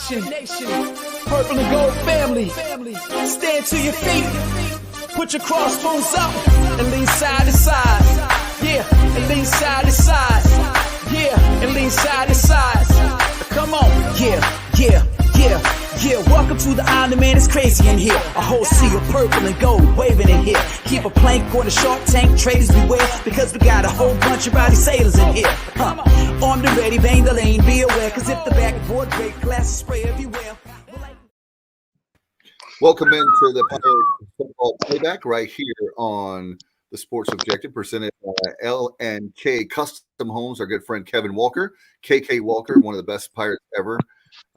nation, purple and gold family, stand to your feet, put your crossbones up, and lean side to side, yeah, and lean side to side, yeah, and lean side to side, come on, yeah, welcome to the island, man, it's crazy in here, a whole sea of purple and gold waving in here, keep a plank on the shark tank, traders beware, because we got a whole bunch of rowdy sailors in here, armed and ready, bang the lane, be aware, cause if the backboard break, glasses spray everywhere. Welcome into the Pirate Football Playback right here on the Sports Objective, presented by L&K Custom Homes, our good friend Kevin Walker, KK Walker, one of the best Pirates ever.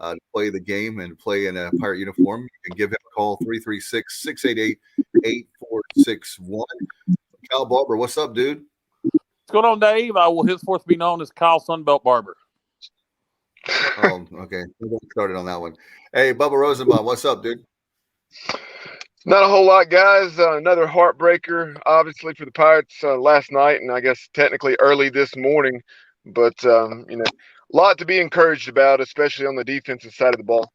To play the game and play in a Pirate uniform, you can give him a call, 336-688-8461. Kyle Barber, what's up, dude? What's going on, Dave? I will henceforth be known as Kyle Sunbelt Barber. Oh, okay. We'll get started on that one. Hey, Bubba Rosenbaum, what's up, dude? Not a whole lot, guys. Another heartbreaker, obviously, for the Pirates last night, and I guess technically early this morning. But, a lot to be encouraged about, especially on the defensive side of the ball.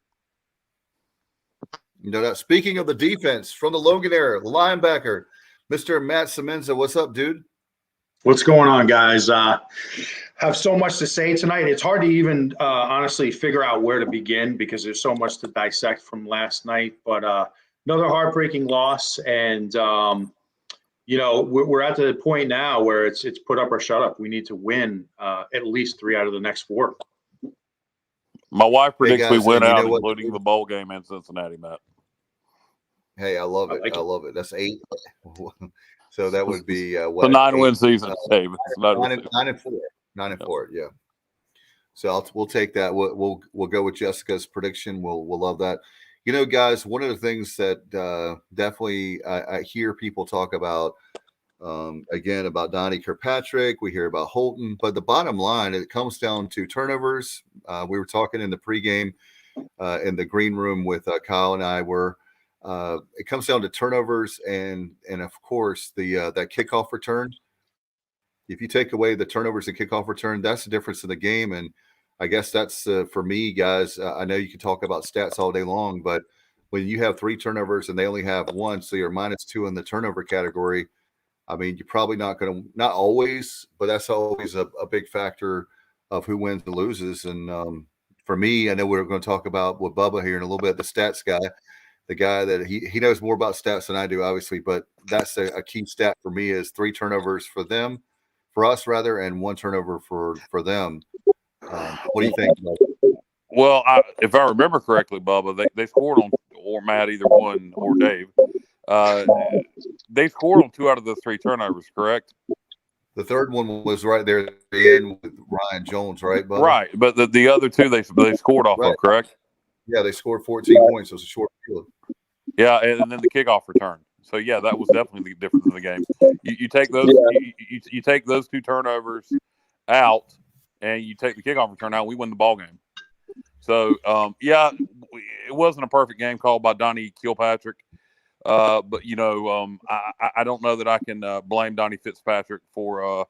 Speaking of the defense, from the Logan era, the linebacker, Mr. Matt Semenza, what's up, dude? What's going on, guys? Have so much to say tonight. It's hard to even honestly figure out where to begin because there's so much to dissect from last night. But another heartbreaking loss, and we're at the point now where it's put up or shut up. We need to win at least 3 out of the next 4. My wife predicts we win out, what, including the bowl game in Cincinnati, Matt. Hey, I love it. I love it. That's 8. So that would be what? It's a 9-win season, Dave. It's 9 and 4. Yeah. So we'll take that. We'll go with Jessica's prediction. We'll love that. Guys, one of the things that definitely I hear people talk about, again, about Donnie Kirkpatrick, we hear about Holton, but the bottom line, it comes down to turnovers. We were talking in the pregame in the green room with Kyle and I it comes down to turnovers and of course that kickoff return. If you take away the turnovers and kickoff return, that's the difference in the game. And I guess that's for me, guys. I know you can talk about stats all day long, but when you have 3 turnovers and they only have 1, so you're -2 in the turnover category, I mean, you're probably not going to, not always, but that's always a big factor of who wins and loses. And for me, I know we're going to talk about with Bubba here in a little bit, the stats guy, the guy that he knows more about stats than I do, obviously, but that's a key stat for me is 3 turnovers for us, and 1 turnover for them. What do you think? Well, if I remember correctly, Bubba, they scored on, or Matt, either one, or Dave. They scored on 2 out of the 3 turnovers, correct? The third one was right there at the end with Ryan Jones, right, Bubba? Right, but the other 2 they scored off of, correct? Yeah, they scored 14 points. So it was a short field. Yeah, and then the kickoff return. So yeah, that was definitely the difference in the game. You take those, you take those 2 turnovers out, and you take the kickoff return out. We win the ball game. So it wasn't a perfect game called by Donnie Kilpatrick, but I don't know that I can blame Donnie Fitzpatrick for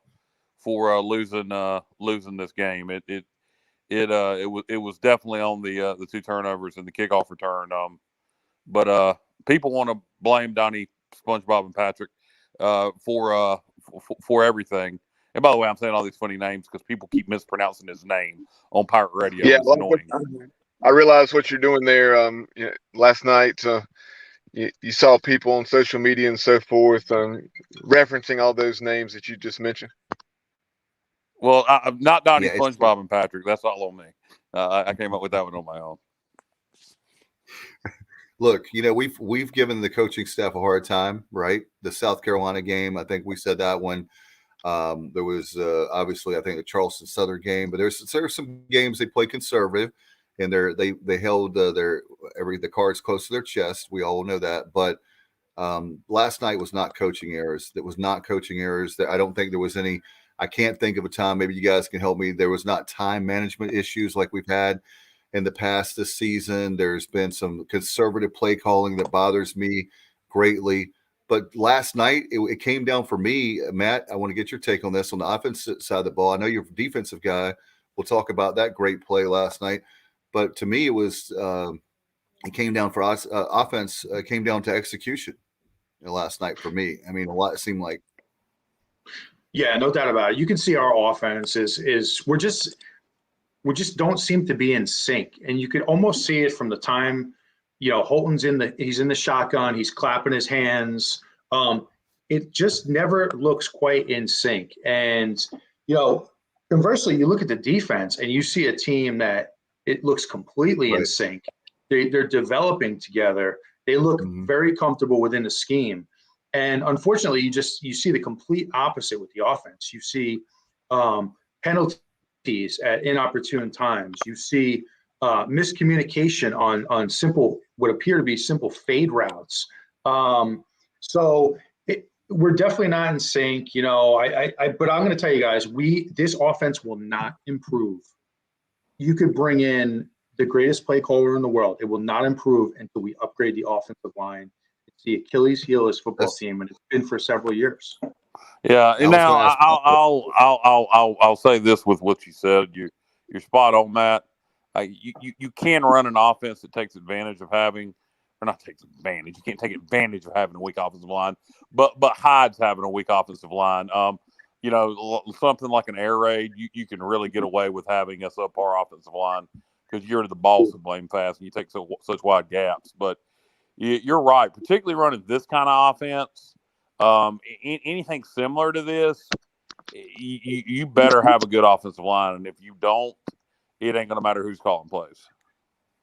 losing this game. It was definitely on the 2 turnovers and the kickoff return. But people want to blame Donnie SpongeBob and Patrick for everything. And by the way, I'm saying all these funny names because people keep mispronouncing his name on Pirate Radio. Yeah, it's annoying. I realize what you're doing there. Last night, you saw people on social media and so forth referencing all those names that you just mentioned. Well, I'm not Donnie SpongeBob and Patrick. That's all on me. I came up with that one on my own. Look, we've given the coaching staff a hard time, right? The South Carolina game, I think we said that one. There was obviously, I think, the Charleston Southern game, but there's some games they play conservative, and they held the cards close to their chest. We all know that, but last night was not coaching errors. It was not coaching errors. I don't think there was any. I can't think of a time. Maybe you guys can help me. There was not time management issues like we've had in the past this season. There's been some conservative play calling that bothers me greatly. But last night, it came down for me. Matt, I want to get your take on this on the offensive side of the ball. I know you're a defensive guy. We'll talk about that great play last night. but to me, it was it came down for us. Offense came down to execution last night for me. I mean, a lot. It seemed like. Yeah, no doubt about it. You can see our offense is we just don't seem to be in sync, and you could almost see it from the time, Holton's he's in the shotgun, he's clapping his hands. It just never looks quite in sync. And conversely, you look at the defense and you see a team that it looks completely in sync. They're developing together. They look very comfortable within the scheme. And unfortunately, you see the complete opposite with the offense. You see penalties at inopportune times. You see miscommunication on simple, what appear to be simple fade routes. So we're definitely not in sync. But I'm going to tell you guys, this offense will not improve. You could bring in the greatest play caller in the world. It will not improve until we upgrade the offensive line. It's the Achilles heel of this football team, and it's been for several years. Yeah, and now I'll say this with what you said. You're spot on, Matt. You can run an offense that takes advantage of having, or not takes advantage. You can't take advantage of having a weak offensive line, but hides having a weak offensive line. Something like an air raid, you can really get away with having a subpar offensive line because you're the balls to blame fast and you take such wide gaps. But you're right, particularly running this kind of offense. Anything similar to this, you better have a good offensive line, and if you don't, it ain't going to matter who's calling plays.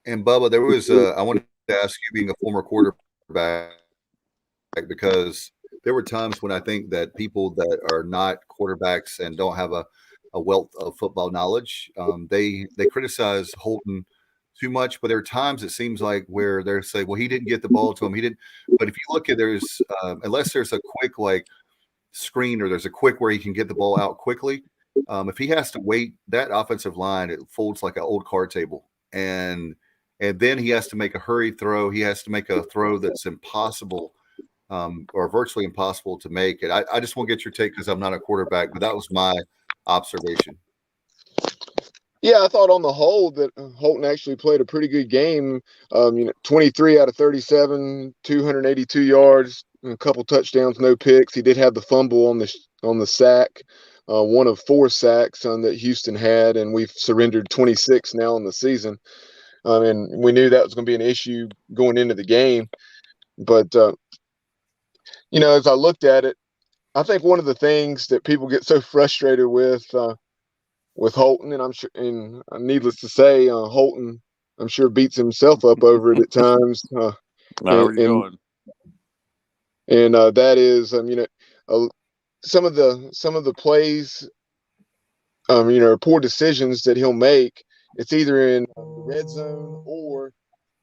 And Bubba, there was I wanted to ask you, being a former quarterback, because there were times when I think that people that are not quarterbacks and don't have a wealth of football knowledge, they criticize Holton too much. But there are times it seems like where they're saying, well, he didn't get the ball to him. He didn't. But if you look at unless there's a quick screen or there's a quick where he can get the ball out quickly, if he has to wait, that offensive line, it folds like an old card table. And then he has to make a hurry throw. He has to make a throw that's impossible or virtually impossible to make. And I just want to get your take because I'm not a quarterback, but that was my observation. Yeah, I thought on the whole that Holton actually played a pretty good game. 23 out of 37, 282 yards, a couple touchdowns, no picks. He did have the fumble on the sack, one of 4 sacks that Houston had, and we've surrendered 26 now in the season. And we knew that was going to be an issue going into the game. But as I looked at it, I think one of the things that people get so frustrated with Holton, and I'm sure, and needless to say, Holton, I'm sure, beats himself up over it at times. And that is, some of the plays, poor decisions that he'll make. It's either in the red zone or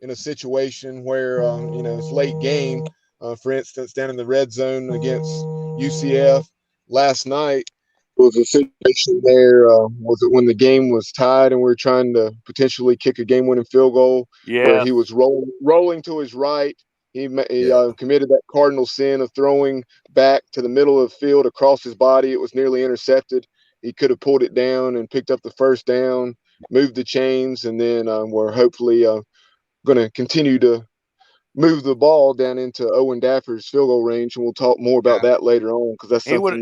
in a situation where it's late game. For instance, down in the red zone against UCF last night, was a situation there. Was it when the game was tied and we were trying to potentially kick a game-winning field goal? Yes. Where he was rolling to his right. He committed that cardinal sin of throwing back to the middle of the field across his body. It was nearly intercepted. He could have pulled it down and picked up the first down, moved the chains, and then we're hopefully going to continue to move the ball down into Owen Daffer's field goal range, and we'll talk more about that later on, because that's something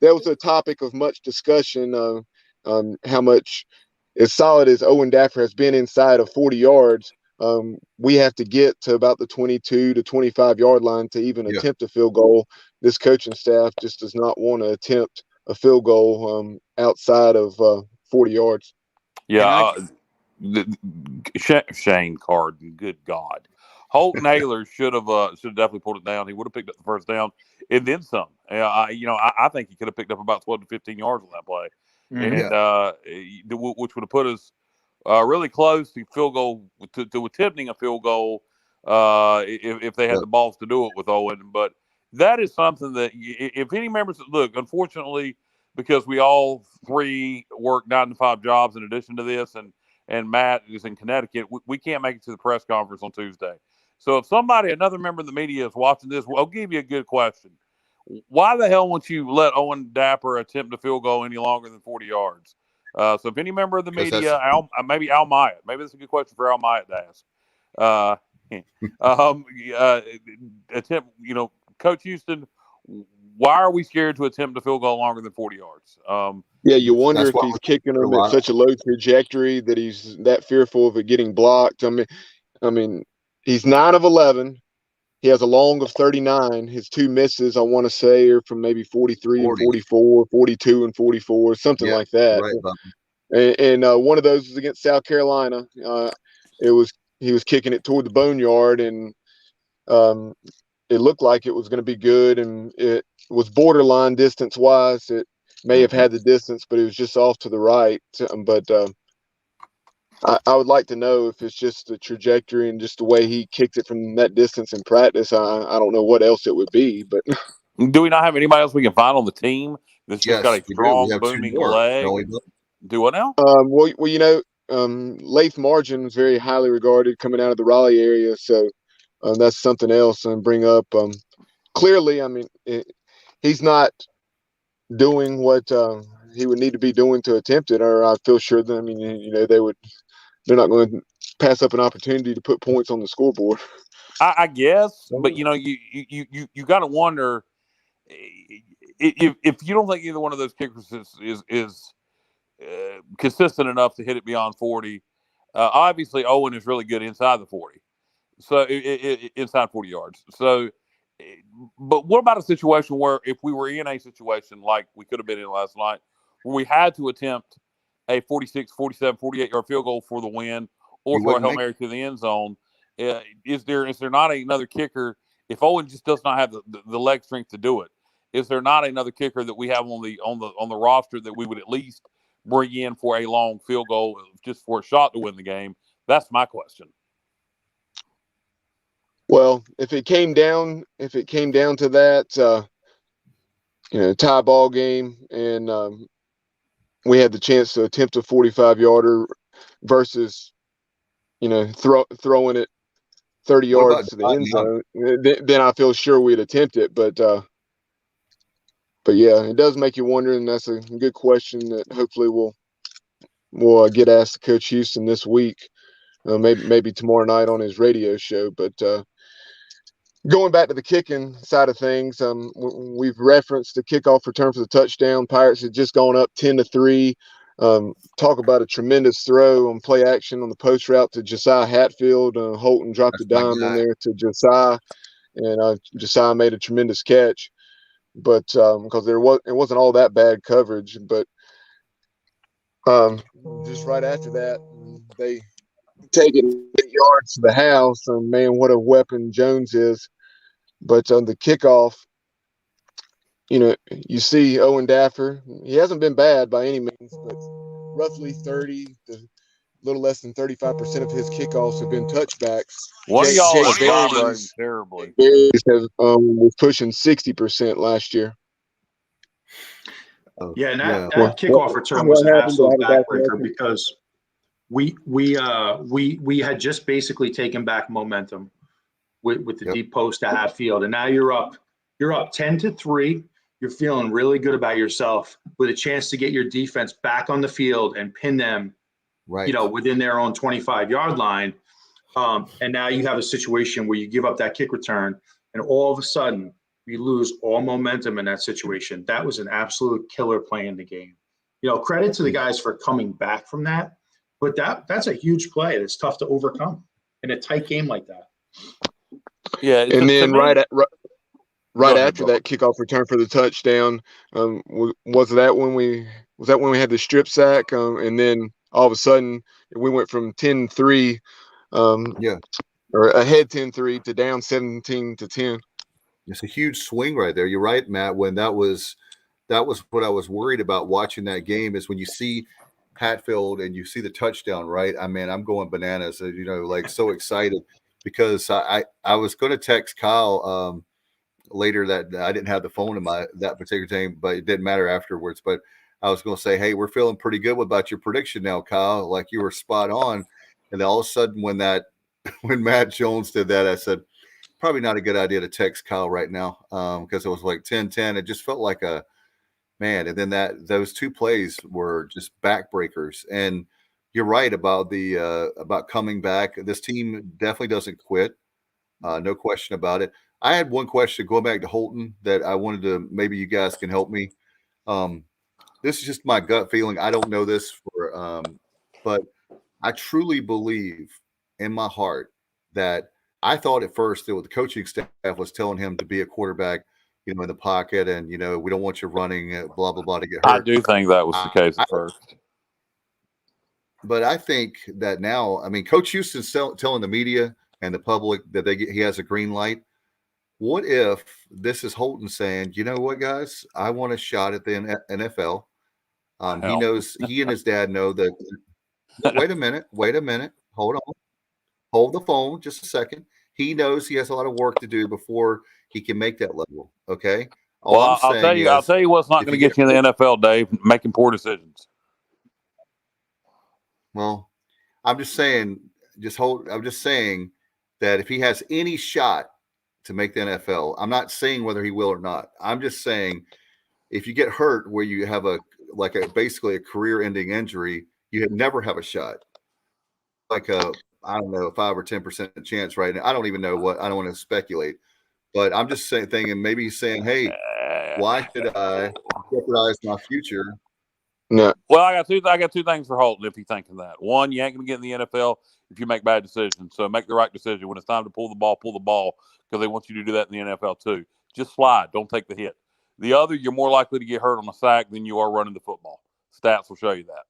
that was a topic of much discussion. How much, as solid as Owen Daffer has been inside of 40 yards, we have to get to about the 22 to 25 yard line to even attempt a field goal. This coaching staff just does not want to attempt a field goal outside of 40 yards. Yeah, Shane Carden, good God. Holton Ahlers should have definitely pulled it down. He would have picked up the first down and then some. I think he could have picked up about 12 to 15 yards on that play, which would have put us really close to field goal to attempting a field goal if they had the balls to do it with Owen. But that is something that if any members look, unfortunately, because we all 3 work 9 to 5 jobs in addition to this, and Matt is in Connecticut, we can't make it to the press conference on Tuesday. So if another member of the media is watching this, I'll give you a good question. Why the hell won't you let Owen Dapper attempt a field goal any longer than 40 yards? So if any member of the 'Cause media, maybe Al Myatt, maybe that's a good question for Al Myatt to ask. Attempt, Coach Houston, why are we scared to attempt a field goal longer than 40 yards? Yeah, you wonder that's if why he's we're kicking them a at lot. such a low trajectory that he's that fearful of it getting blocked. I mean, he's 9 of 11. He has a long of 39. His 2 misses, I want to say, are from maybe 43 and 40. 44, 42 and 44, something Yeah, like that. right, Bob. And one of those was against South Carolina. He was kicking it toward the boneyard, and it looked like it was going to be good, and it was borderline distance wise. It may have had the distance, but it was just off to the right. But I would like to know if it's just the trajectory and just the way he kicked it from that distance in practice. I don't know what else it would be, but Do we not have anybody else we can find on the team that's just got Yes, a we do. We strong, have 2 booming more. leg? Do what now? Lath Margin is very highly regarded coming out of the Raleigh area, so that's something else and bring up. Clearly, I mean, he's not doing what he would need to be doing to attempt it, or I feel sure that, I mean, they're not going to pass up an opportunity to put points on the scoreboard. I guess, but you got to wonder if you don't think either one of those kickers is consistent enough to hit it beyond 40. Obviously, Owen is really good inside the 40, so inside 40 yards. So, but what about a situation where if we were in a situation like we could have been in last night, where we had to attempt a 46, 47, 48-yard field goal for the win, or throw a Hail Mary to the end zone? Is there not another kicker? If Owen just does not have the leg strength to do it, is there not another kicker that we have on the roster that we would at least bring in for a long field goal just for a shot to win the game? That's my question. Well, if it came down to that, tie ball game, and we had the chance to attempt a 45-yarder versus, throwing it 30 What yards about to the end zone, then I feel sure we'd attempt it. But yeah, it does make you wonder, and that's a good question that hopefully we'll get asked to Coach Houston this week, maybe tomorrow night on his radio show. But going back to the kicking side of things, we've referenced the kickoff return for the touchdown. Pirates had just gone up 10-3. Talk about a tremendous throw on play action on the post route to Josiah Hatfield. Holton dropped a dime in there to Josiah, and Josiah made a tremendous catch. But because it wasn't all that bad coverage, but just right after that, they take it 8 yards to the house, and man, what a weapon Jones is. But on the kickoff, you see Owen Daffer. He hasn't been bad by any means, but roughly 30 to a little less than 35% of his kickoffs have been touchbacks. One of y'all is Jake vibrating terribly. was pushing 60% last year. Yeah, and that kickoff return was an absolute backbreaker because we had just basically taken back momentum with the deep post to Hatfield, and now you're up 10-3. You're feeling really good about yourself with a chance to get your defense back on the field and pin them, within their own 25-yard line. And now you have a situation where you give up that kick return, and all of a sudden you lose all momentum in that situation. That was an absolute killer play in the game. Credit to the guys for coming back from that, but that's a huge play that's tough to overcome in a tight game like that. Yeah, and then right after that kickoff return for the touchdown, was that when we had the strip sack, and then all of a sudden we went from 10-3, or ahead 10-3 to down 17-10. It's a huge swing right there. You're right, Matt. When that was what I was worried about watching that game, is when you see Hatfield and you see the touchdown, right? I mean, I'm going bananas, like so excited, because I was going to text Kyle later that I didn't have the phone in that particular time, but it didn't matter afterwards. But I was going to say, hey, we're feeling pretty good about your prediction now, Kyle. Like, you were spot on. And then all of a sudden, when Matt Jones did that, I said, probably not a good idea to text Kyle right now, because it was like 10-10. It just felt like a man, and then those two plays were just backbreakers. And you're right about the about coming back. This team definitely doesn't quit. No question about it. I had one question going back to Holton that I wanted to, maybe you guys can help me. This is just my gut feeling. I don't know this but I truly believe in my heart that I thought at first that what the coaching staff was telling him to be a quarterback, in the pocket, and we don't want you running, blah blah blah, to get hurt. I do think that was the case at first. But I think that now, I mean, Coach Houston's telling the media and the public that he has a green light. What if this is Holton saying, you know what, guys, I want a shot at the NFL. He knows, he and his dad know that. Wait a minute. Hold on. Hold the phone just a second. He knows he has a lot of work to do before he can make that level. Okay. I'll tell you what's not going to get you in the NFL, Dave, making poor decisions. Well, I'm just saying, I'm just saying that if he has any shot to make the NFL, I'm not saying whether he will or not. I'm just saying if you get hurt where you have basically a career-ending injury, you never have a shot. Like I don't know, 5 or 10% chance right now. I don't even know what. I don't want to speculate, but I'm just thinking maybe he's saying, hey, why should I jeopardize my future? No. Well, I got two things for Holton if he's thinking that. One, you ain't going to get in the NFL if you make bad decisions. So make the right decision. When it's time to pull the ball, because they want you to do that in the NFL too. Just slide. Don't take the hit. The other, you're more likely to get hurt on a sack than you are running the football. Stats will show you that.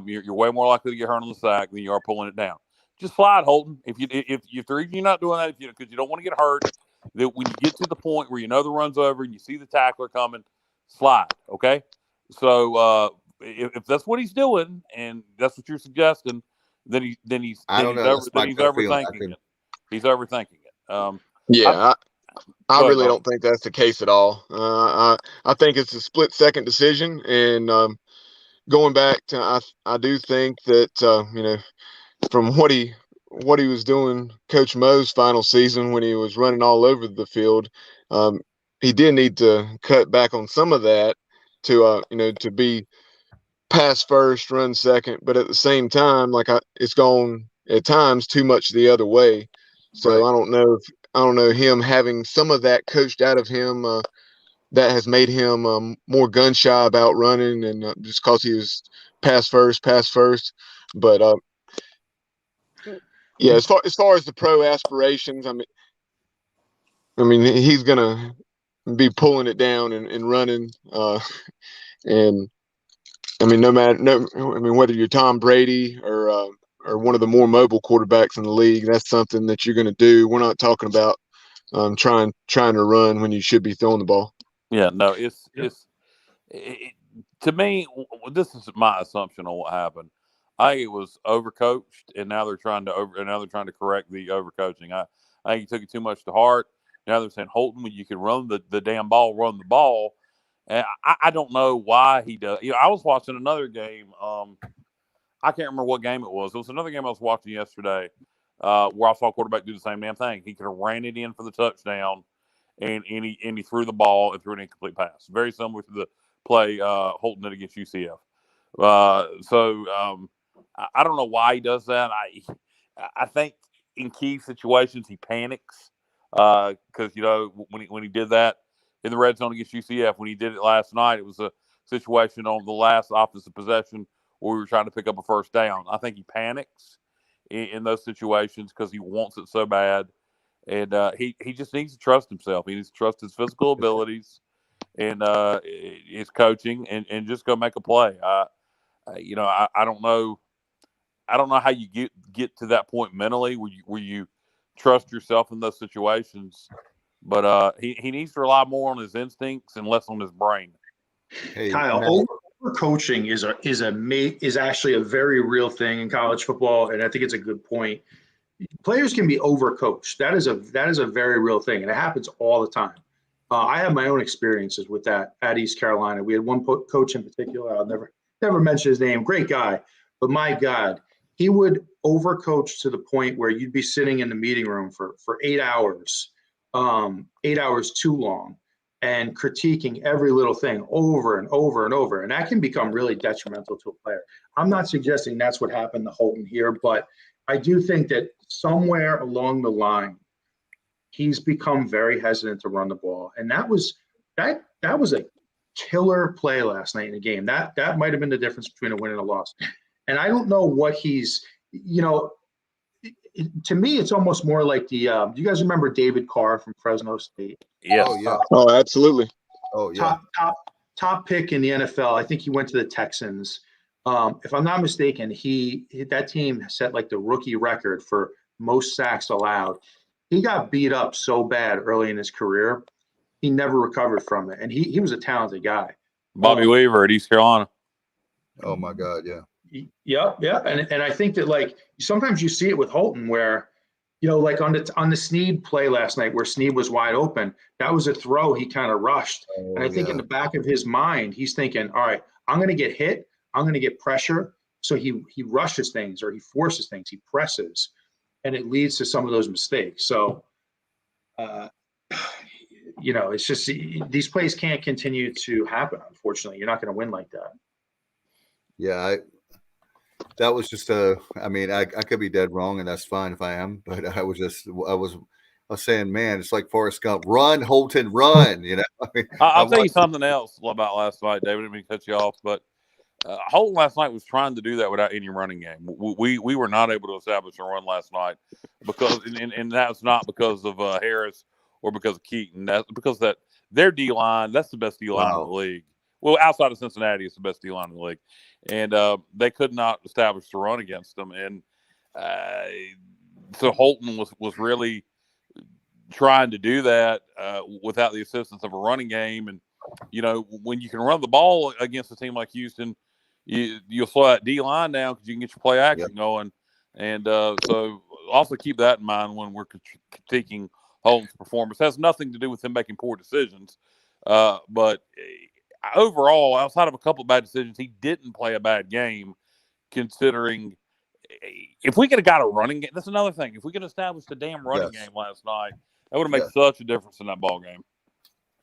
You're way more likely to get hurt on the sack than you are pulling it down. Just slide, Holton. If the reason you're not doing that, because you don't want to get hurt, that when you get to the point where you know the run's over and you see the tackler coming, slide. Okay. So if that's what he's doing and that's what you're suggesting, then he's overthinking it. He's overthinking it. Yeah, I really don't think that's the case at all. I think it's a split-second decision, and going back to, I do think that from what he was doing, Coach Mo's final season when he was running all over the field, he did need to cut back on some of that to be pass first, run second, but at the same time, it's gone at times too much the other way. So right. I don't know him having some of that coached out of him. That has made him more gun shy about running, and just because he was pass first. But yeah, as far as the pro aspirations, I mean, he's gonna be pulling it down and running, and I mean, whether you're Tom Brady or one of the more mobile quarterbacks in the league, that's something that you're going to do. We're not talking about trying to run when you should be throwing the ball. Yeah, no, to me, this is my assumption on what happened. I think it was overcoached, and now they're trying to correct the overcoaching. I think he took it too much to heart. Now they're saying, Holton, when you can run the damn ball, run the ball. And I don't know why he does. I was watching another game. I can't remember what game it was. It was another game I was watching yesterday where I saw a quarterback do the same damn thing. He could have ran it in for the touchdown, and he threw the ball and threw an incomplete pass. Very similar to the play Holton did against UCF. I don't know why he does that. I think in key situations he panics because when he did that in the red zone against UCF, when he did it last night, it was a situation on the last offensive possession where we were trying to pick up a first down. I think he panics in those situations because he wants it so bad, and he just needs to trust himself. He needs to trust his physical abilities and his coaching, and just go make a play. I don't know. I don't know how you get to that point mentally where you trust yourself in those situations. But he needs to rely more on his instincts and less on his brain. Hey, Kyle, overcoaching is actually a very real thing in college football, and I think it's a good point. Players can be overcoached. That is a very real thing, and it happens all the time. I have my own experiences with that at East Carolina. We had one coach in particular. I'll never mention his name. Great guy, but my God, he would overcoach to the point where you'd be sitting in the meeting room for 8 hours. 8 hours too long. and critiquing every little thing over and over and over. And that can become really detrimental to a player. I'm not suggesting that's what happened to Holton here, but I do think that somewhere along the line, he's become very hesitant to run the ball. And that was a killer play last night in the game. That might have been the difference between a win and a loss. And I don't know what he's, to me, it's almost more like the do you guys remember David Carr from Fresno State? Yes. Oh yeah. Oh, absolutely. Oh yeah. Top pick in the NFL. I think he went to the Texans. If I'm not mistaken, that team set like the rookie record for most sacks allowed. He got beat up so bad early in his career, he never recovered from it, and he was a talented guy. Bobby Weaver at East Carolina. Oh my God, yeah. Yeah, and I think that like sometimes you see it with Holton where, like on the Snead play last night where Snead was wide open, that was a throw he kind of rushed, and I think in the back of his mind he's thinking, all right, I'm going to get hit, I'm going to get pressure, so he rushes things or he forces things, he presses, and it leads to some of those mistakes. So, it's just these plays can't continue to happen. Unfortunately, you're not going to win like that. Yeah, that was just I could be dead wrong, and that's fine if I am. But I was saying, man, it's like Forrest Gump, run, Holton, run. I'll tell you something else about last night, David. I didn't mean to cut you off, but Holton last night was trying to do that without any running game. We were not able to establish a run last night because, and that's not because of Harris or because of Keaton. That's because that their D line, that's the best D line in the league. Well, outside of Cincinnati, it's the best D line in the league. And they could not establish the run against them. And so Holton was really trying to do that without the assistance of a running game. And, when you can run the ball against a team like Houston, you'll slow that D line down because you can get your play action going. And so also keep that in mind when we're critiquing Holton's performance. It has nothing to do with him making poor decisions. But overall, outside of a couple of bad decisions, he didn't play a bad game, considering if we could have got a running game, that's another thing. If we could have established a damn running game last night, that would have made such a difference in that ball game.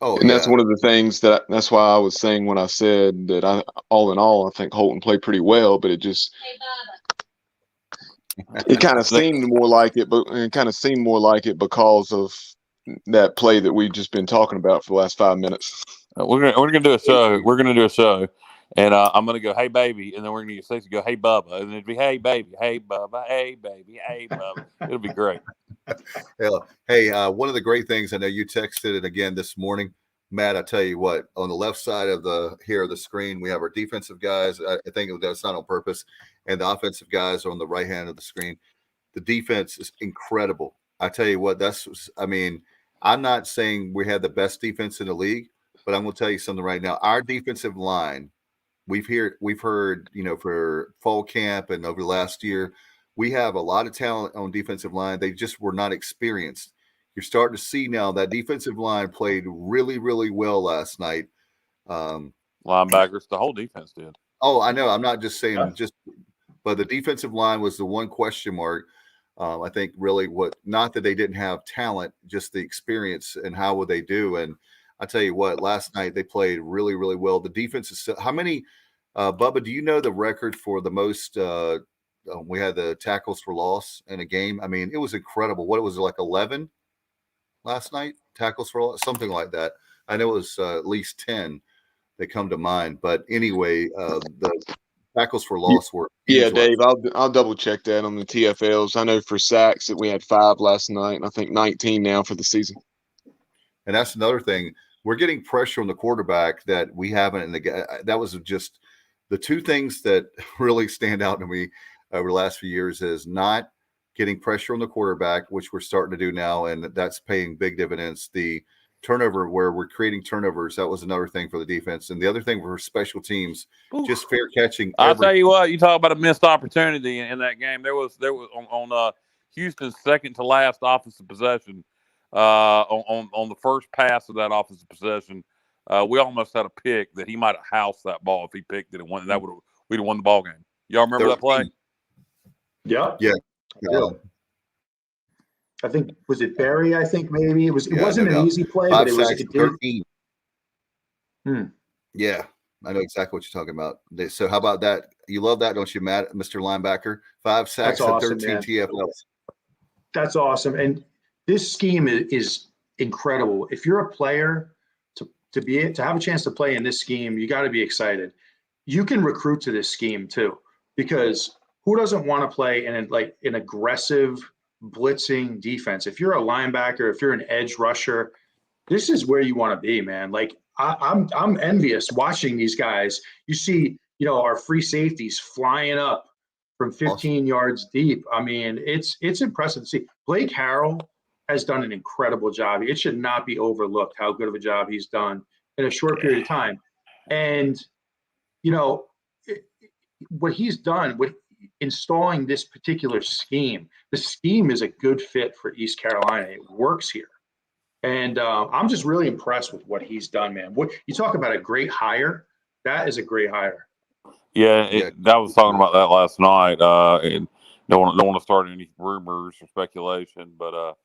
Oh, and that's one of the things that's why I was saying when I said that all in all, I think Holton played pretty well, but it kind of seemed more like it, because of that play that we've just been talking about for the last 5 minutes. We're gonna do a show. We're gonna do a show, and I'm gonna go, hey baby, and then we're gonna get Stacey go, hey Bubba, and then it'd be, hey baby, hey Bubba, hey baby, hey Bubba. It'll be great. Hey, one of the great things, I know you texted it again this morning, Matt. I tell you what, on the left side of the screen, we have our defensive guys. I think that's not on purpose, and the offensive guys are on the right hand of the screen. The defense is incredible. I tell you what, I'm not saying we had the best defense in the league, but I'm going to tell you something right now. Our defensive line, we've heard, for fall camp and over the last year, we have a lot of talent on defensive line. They just were not experienced. You're starting to see now that defensive line played really, really well last night. Linebackers, the whole defense did. Oh, I know. I'm not just saying but the defensive line was the one question mark. I think really not that they didn't have talent, just the experience and how would they do. And I tell you what, last night they played really, really well. The defense is how many, Bubba, do you know the record for the most, we had the tackles for loss in a game? I mean, it was incredible. What was it, like 11 last night? Tackles for loss, something like that. I know it was at least 10 that come to mind. But anyway, the tackles for loss were huge. Dave, I'll double check that on the TFLs. I know for sacks that we had 5 last night, and I think 19 now for the season. And that's another thing. We're getting pressure on the quarterback that we haven't. That was just the two things that really stand out to me over the last few years is not getting pressure on the quarterback, which we're starting to do now, and that's paying big dividends. The turnover, where we're creating turnovers, that was another thing for the defense. And the other thing for special teams, just fair catching. I'll tell you what, you talk about a missed opportunity in that game. There was on Houston's second to last offensive possession. On the first pass of that offensive possession, we almost had a pick that he might have housed that ball if he picked it and won. We'd have won the ball game. Y'all remember that play? Yeah. I think was it Barry? I think maybe it wasn't an easy play, but it was 13. Yeah, I know exactly what you're talking about. So how about that? You love that, don't you, Matt, Mr. Linebacker? 5 sacks That's and awesome, 13 man. TFLs. That's awesome. And this scheme is incredible. If you're a player to have a chance to play in this scheme, you got to be excited. You can recruit to this scheme too, because who doesn't want to play in like an aggressive blitzing defense? If you're a linebacker, if you're an edge rusher, this is where you want to be, man. Like I'm envious watching these guys. You see, our free safeties flying up from 15 yards deep. I mean, it's impressive to see. Blake Harrell has done an incredible job. It should not be overlooked how good of a job he's done in a short period of time. And what he's done with installing this particular scheme, the scheme is a good fit for East Carolina. It works here. And I'm just really impressed with what he's done, man. What you talk about a great hire, that is a great hire. Yeah, I was talking about that last night. And don't want to start any rumors or speculation, but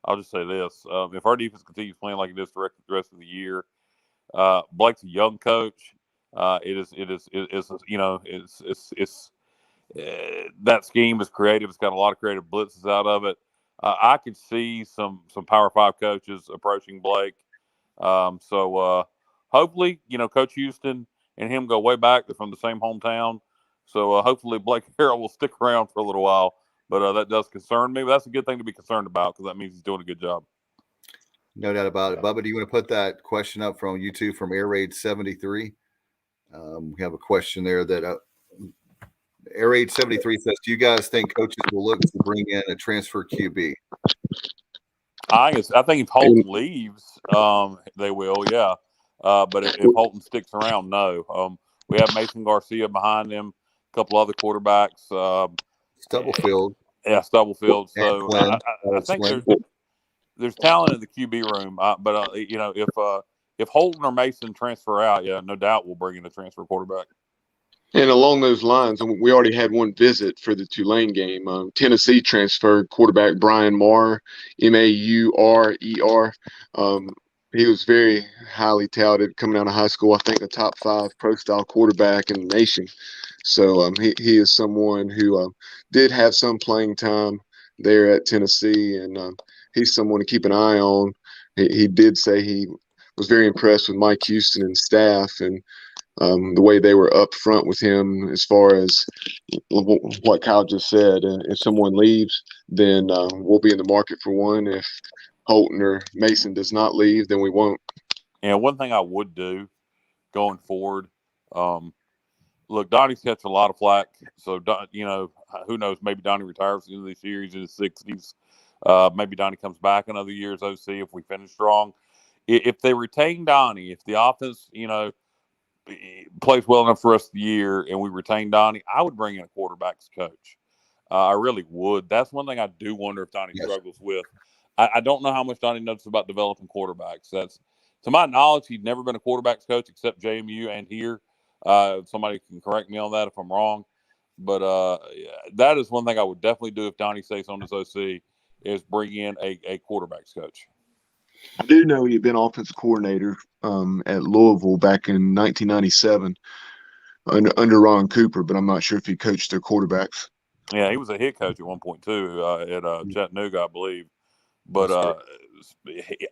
I'll just say this: if our defense continues playing like it is the rest of the year, Blake's a young coach. That scheme is creative. It's got a lot of creative blitzes out of it. I could see some Power 5 coaches approaching Blake. So hopefully, Coach Houston and him go way back. They're from the same hometown. So hopefully Blake Harrell will stick around for a little while. But that does concern me. But that's a good thing to be concerned about because that means he's doing a good job. No doubt about it. Bubba, do you want to put that question up from YouTube from Air Raid 73? We have a question there that Air Raid 73 says, do you guys think coaches will look to bring in a transfer QB? I think if Holton leaves, they will, yeah. But if Holton sticks around, no. We have Mason Garcia behind him, a couple other quarterbacks. Stubblefield. Yeah, Stubblefield. So I think there's talent in the QB room. But if Holton or Mason transfer out, yeah, no doubt we'll bring in a transfer quarterback. And along those lines, we already had one visit for the Tulane game. Tennessee transferred quarterback Brian Maher, Maurer. He was very highly touted coming out of high school. I think a top 5 pro-style quarterback in the nation. So he is someone who did have some playing time there at Tennessee, and he's someone to keep an eye on. He did say he was very impressed with Mike Houston and staff, and the way they were up front with him as far as what Kyle just said. If someone leaves, then we'll be in the market for one. If Holton or Mason does not leave, then we won't. And one thing I would do going forward, look, Donnie's catch a lot of flack. So, who knows? Maybe Donnie retires at the end of this year. He's in his 60s. Maybe Donnie comes back another year as OC if we finish strong. If they retain Donnie, if the offense, plays well enough for the rest of the year and we retain Donnie, I would bring in a quarterback's coach. I really would. That's one thing I do wonder if Donnie struggles with. I don't know how much Donnie knows about developing quarterbacks. That's, to my knowledge, he'd never been a quarterback's coach except JMU and here. Somebody can correct me on that if I'm wrong. But that is one thing I would definitely do if Donnie stays on as OC, is bring in a quarterback's coach. I do know he'd been offensive coordinator at Louisville back in 1997 under Ron Cooper, but I'm not sure if he coached their quarterbacks. Yeah, he was a head coach at one point too at Chattanooga, I believe. But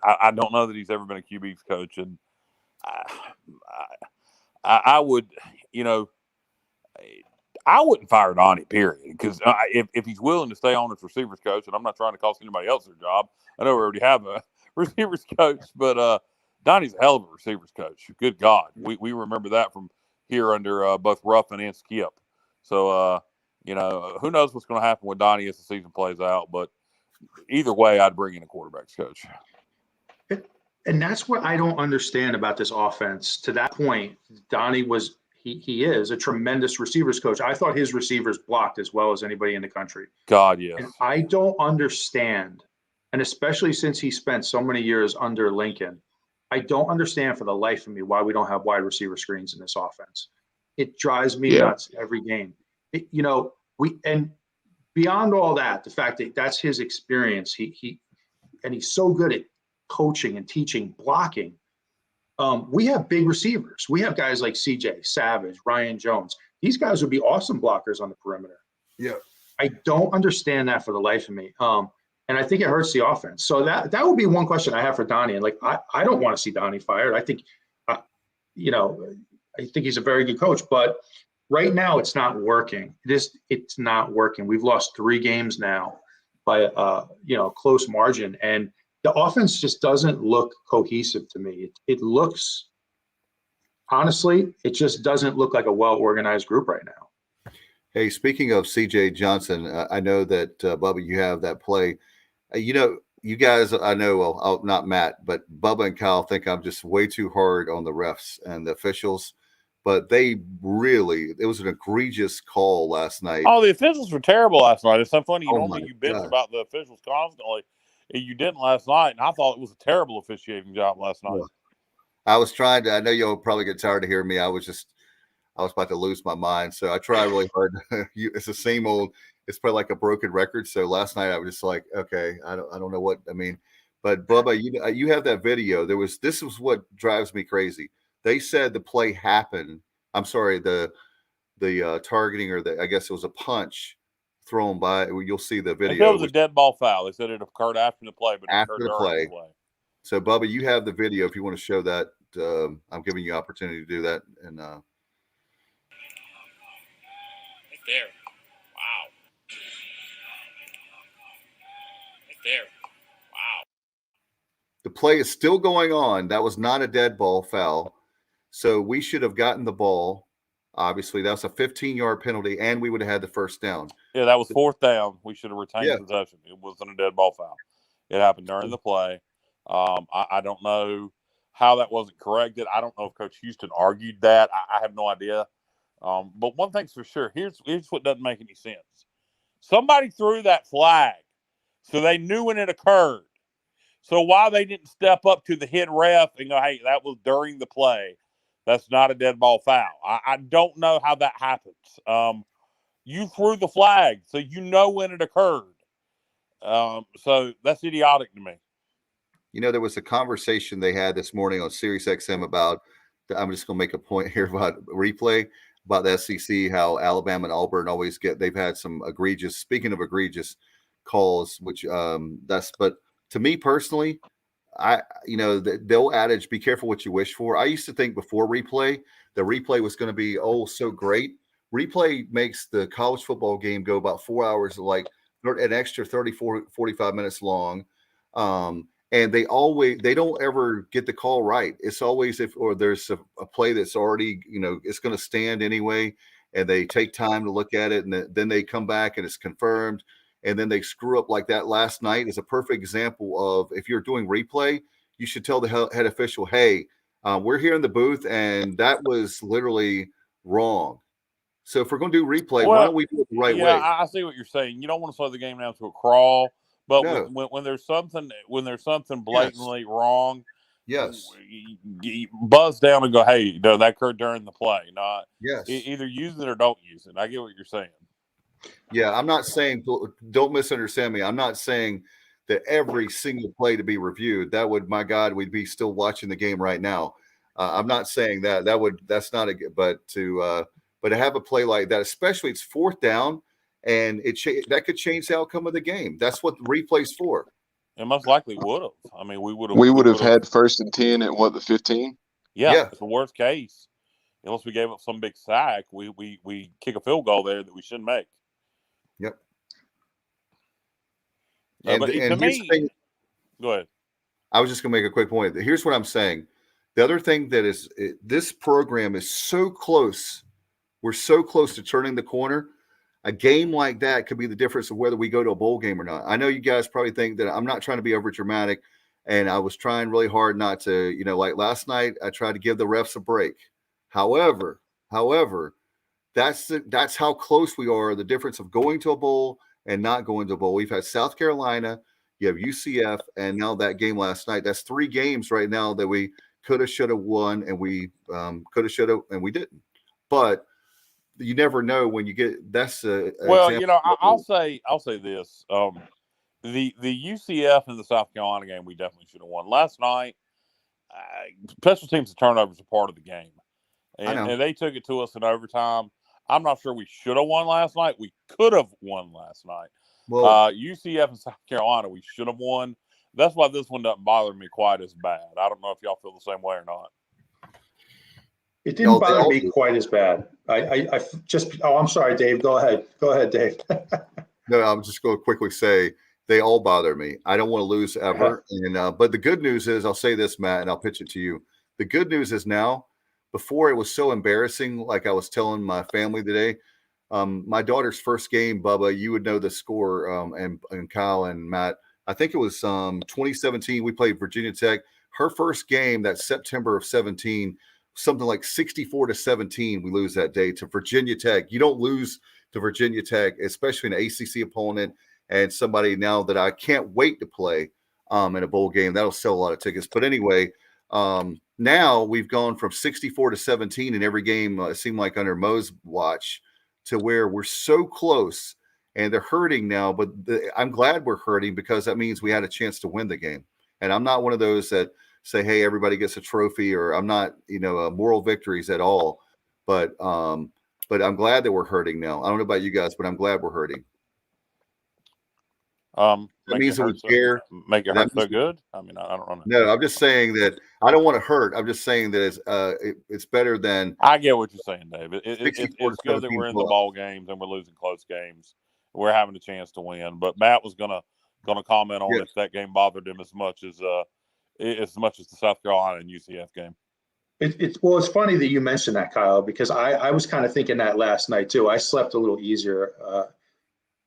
I don't know that he's ever been a QB's coach, and I would, I wouldn't fire Donnie, period, because if he's willing to stay on as receivers coach, and I'm not trying to cost anybody else their job, I know we already have a receivers coach, but Donnie's a hell of a receivers coach. Good God, we remember that from here under both Ruffin and Skip. So who knows what's going to happen with Donnie as the season plays out, but either way, I'd bring in a quarterback's coach. And that's what I don't understand about this offense. To that point, Donnie was he is a tremendous receivers coach. I thought his receivers blocked as well as anybody in the country. God, yes. And I don't understand, and especially since he spent so many years under Lincoln, I don't understand for the life of me why we don't have wide receiver screens in this offense. It drives me nuts every game. And beyond all that, the fact that that's his experience, he's so good at coaching and teaching blocking. We have big receivers. We have guys like CJ, Savage, Ryan Jones. These guys would be awesome blockers on the perimeter. Yeah. I don't understand that for the life of me. And I think it hurts the offense. So that would be one question I have for Donnie. And like, I don't want to see Donnie fired. I think, I think he's a very good coach, but right now it's not working. It's not working. We've lost 3 games now by close margin, and the offense just doesn't look cohesive to me. It looks, honestly, it just doesn't look like a well-organized group right now. Hey, speaking of CJ Johnson, I know that Bubba, you have that play. You guys, I know, well, not Matt, but Bubba and Kyle think I'm just way too hard on the refs and the officials. But it was an egregious call last night. Oh, the officials were terrible last night. It's so funny. Oh You bitch about the officials constantly. You didn't last night, and I thought it was a terrible officiating job last night. I was trying to. I know you'll probably get tired of hearing me. I was about to lose my mind, so I try really hard. It's the same old. It's probably like a broken record. So last night I was just like, okay, I don't know what I mean. But Bubba, you have that video. This is what drives me crazy. They said the play happened. I'm sorry, the targeting, or I guess it was a punch thrown by. You'll see the video. They said it was a dead ball foul. They said it occurred after the play, but after the play. The play. So Bubba, you have the video if you want to show that. I'm giving you opportunity to do that. And right there. Wow. Right there. Wow. The play is still going on. That was not a dead ball foul. So we should have gotten the ball. Obviously, that's a 15-yard penalty, and we would have had the first down. Yeah, that was 4th down. We should have retained possession. It wasn't a dead ball foul. It happened during the play. I don't know how that wasn't corrected. I don't know if Coach Houston argued that. I have no idea. But one thing's for sure. Here's what doesn't make any sense. Somebody threw that flag, so they knew when it occurred. So why they didn't step up to the head ref and go, hey, that was during the play. That's not a dead ball foul. I don't know how that happens. You threw the flag, so you know when it occurred. So that's idiotic to me. There was a conversation they had this morning on Sirius XM about, I'm just going to make a point here about replay, about the SEC, how Alabama and Auburn they've had some speaking of egregious calls, which but to me personally, the old adage, be careful what you wish for. I used to think before replay, the replay was going to be, so great. Replay makes the college football game go about 4 hours, like an extra 30, 40, 45 minutes long. And they don't ever get the call right. It's always there's a play that's already, it's going to stand anyway. And they take time to look at it. And then they come back and it's confirmed. And then they screw up like that last night is a perfect example of, if you're doing replay, you should tell the head official, hey, we're here in the booth and that was literally wrong. So if we're going to do replay, why don't we do it the right way? I see what you're saying. You don't want to slow the game down to a crawl, but when there's something blatantly wrong, you buzz down and go, hey, that occurred during the play. Not either use it or don't use it. I get what you're saying. Yeah, I'm not saying, don't misunderstand me. I'm not saying that every single play to be reviewed. That would, my God, we'd be still watching the game right now. I'm not saying that. That's not a good, but to have a play like that, especially it's 4th down, and that could change the outcome of the game. That's what the replay's for. It most likely would have. I mean, we would have had 1st and 10 at the 15. Yeah, it's the worst case. Unless we gave up some big sack, we kick a field goal there that we shouldn't make. Yep. But to me, go ahead. I was just going to make a quick point. Here's what I'm saying. The other thing that is, this program is so close. We're so close to turning the corner. A game like that could be the difference of whether we go to a bowl game or not. I know you guys probably think that I'm not trying to be over dramatic, and I was trying really hard not to, like last night, I tried to give the refs a break. However, that's how close we are. The difference of going to a bowl and not going to a bowl. We've had South Carolina, you have UCF, and now that game last night. That's 3 games right now that we could have, should have won, and we could have, should have, and we didn't. But you never know when you get. That's a well, I'll say this: the UCF and the South Carolina game we definitely should have won last night. special teams and turnovers are part of the game, I know. and they took it to us in overtime. I'm not sure we should have won last night. We could have won last night. Well, UCF and South Carolina, we should have won. That's why this one doesn't bother me quite as bad. I don't know if y'all feel the same way or not. It didn't bother me quite as bad. I just, I'm sorry, Dave. Go ahead. Go ahead, Dave. No, I'm just going to quickly say they all bother me. I don't want to lose ever. And but the good news is, I'll say this, Matt, and I'll pitch it to you. The good news is now, before it was so embarrassing, like I was telling my family today, my daughter's first game, Bubba, you would know the score, and Kyle and Matt. I think it was 2017. We played Virginia Tech. Her first game, that September of 17, something like 64-17. We lose that day to Virginia Tech. You don't lose to Virginia Tech, especially an ACC opponent and somebody now that I can't wait to play in a bowl game. That'll sell a lot of tickets. But anyway, now we've gone from 64-17 in every game, it seemed like under Mo's watch, to where we're so close and they're hurting now. But I'm glad we're hurting because that means we had a chance to win the game. And I'm not one of those that say, hey, everybody gets a trophy, or I'm not, moral victories at all. But I'm glad that we're hurting now. I don't know about you guys, but I'm glad we're hurting. That means that we care. Make it hurt so good. I mean, I don't know. No, I'm just saying that I don't want to hurt. I'm just saying that it's better than. I get what you're saying, David. It's good that we're in the ball games and we're losing close games. We're having a chance to win. But Matt was gonna comment on if that game bothered him as much as the South Carolina and UCF game. It's funny that you mentioned that, Kyle, because I was kind of thinking that last night too. I slept a little easier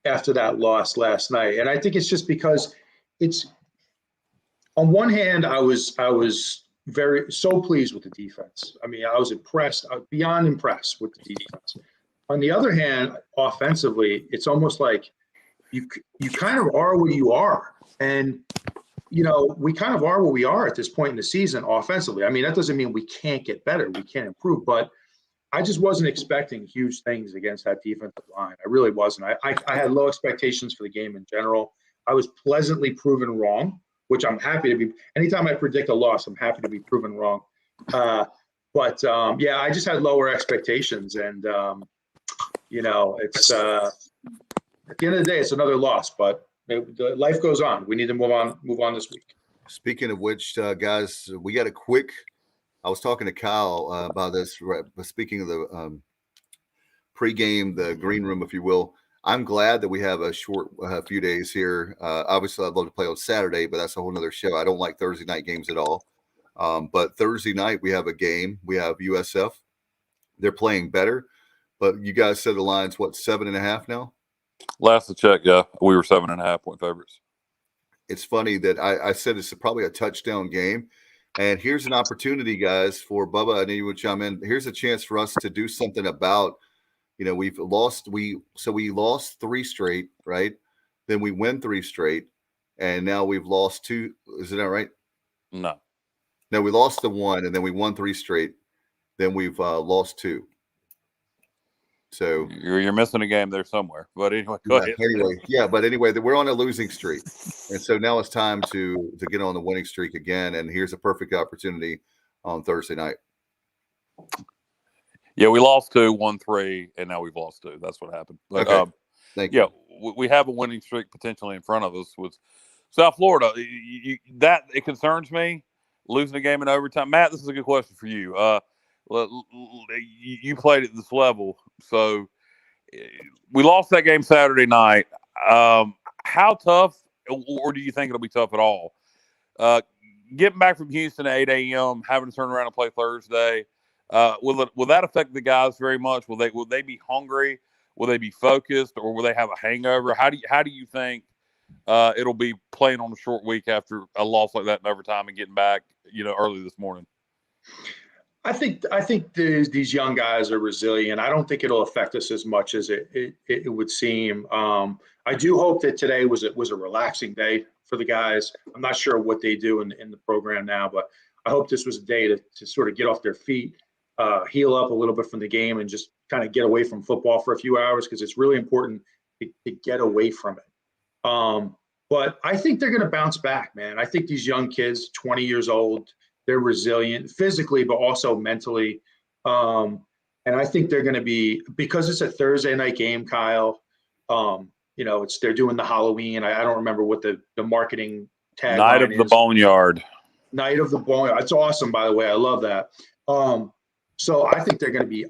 after that loss last night, and I think it's just because it's, on one hand, I was so pleased with the defense. I mean, I was impressed, beyond impressed with the defense. On the other hand, offensively, it's almost like you kind of are what you are, and we kind of are what we are at this point in the season offensively. I mean, that doesn't mean we can't get better, we can't improve, but I just wasn't expecting huge things against that defensive line. I really wasn't. I had low expectations for the game in general. I was pleasantly proven wrong, which I'm happy to be. Anytime I predict a loss, I'm happy to be proven wrong. But I just had lower expectations, and it's at the end of the day, it's another loss. But life goes on. We need to move on this week. Speaking of which, guys, we got a quick. I was talking to Kyle about this. But speaking of the pregame, the green room, if you will, I'm glad that we have a short few days here. Obviously, I'd love to play on Saturday, but that's a whole nother show. I don't like Thursday night games at all. But Thursday night, we have a game. We have USF. They're playing better. But you guys said the line's, 7.5 now? Last check, yeah. We were 7.5 point favorites. It's funny that I said it's probably a touchdown game. And here's an opportunity, guys, for Bubba. I know you would chime in. Here's a chance for us to do something about, we've lost. We lost 3 straight, right? Then we win 3 straight, and now we've lost 2. Is that right? No, we lost the 1, and then we won 3 straight. Then we've lost 2. So you're missing a game there somewhere. But anyway, go ahead. Anyway, we're on a losing streak, and so now it's time to get on the winning streak again. And here's a perfect opportunity on Thursday night. Yeah, we lost 2, won 3, and now we've lost 2. That's what happened. But, okay. Thank you. Yeah, we have a winning streak potentially in front of us with South Florida. That it concerns me, losing a game in overtime. Matt, this is a good question for you. You played at this level, so we lost that game Saturday night. How tough, or do you think it'll be tough at all? Getting back from Houston at 8 a.m., having to turn around and play Thursday, will that affect the guys very much? Will they be hungry? Will they be focused, or will they have a hangover? How do you think it'll be playing on a short week after a loss like that in overtime and getting back, early this morning? I think these young guys are resilient. I don't think it'll affect us as much as it would seem. I do hope that today was a relaxing day for the guys. I'm not sure what they do in the program now, but I hope this was a day to sort of get off their feet, heal up a little bit from the game, and just kind of get away from football for a few hours, because it's really important to get away from it. But I think they're going to bounce back, man. I think these young kids, 20 years old, They're resilient physically, but also mentally. And I think they're going to be, because it's a Thursday night game, Kyle. They're doing the Halloween. I don't remember what the marketing tagline Night of the Boneyard. Night of the Boneyard. It's awesome, by the way. I love that. So I think they're going to be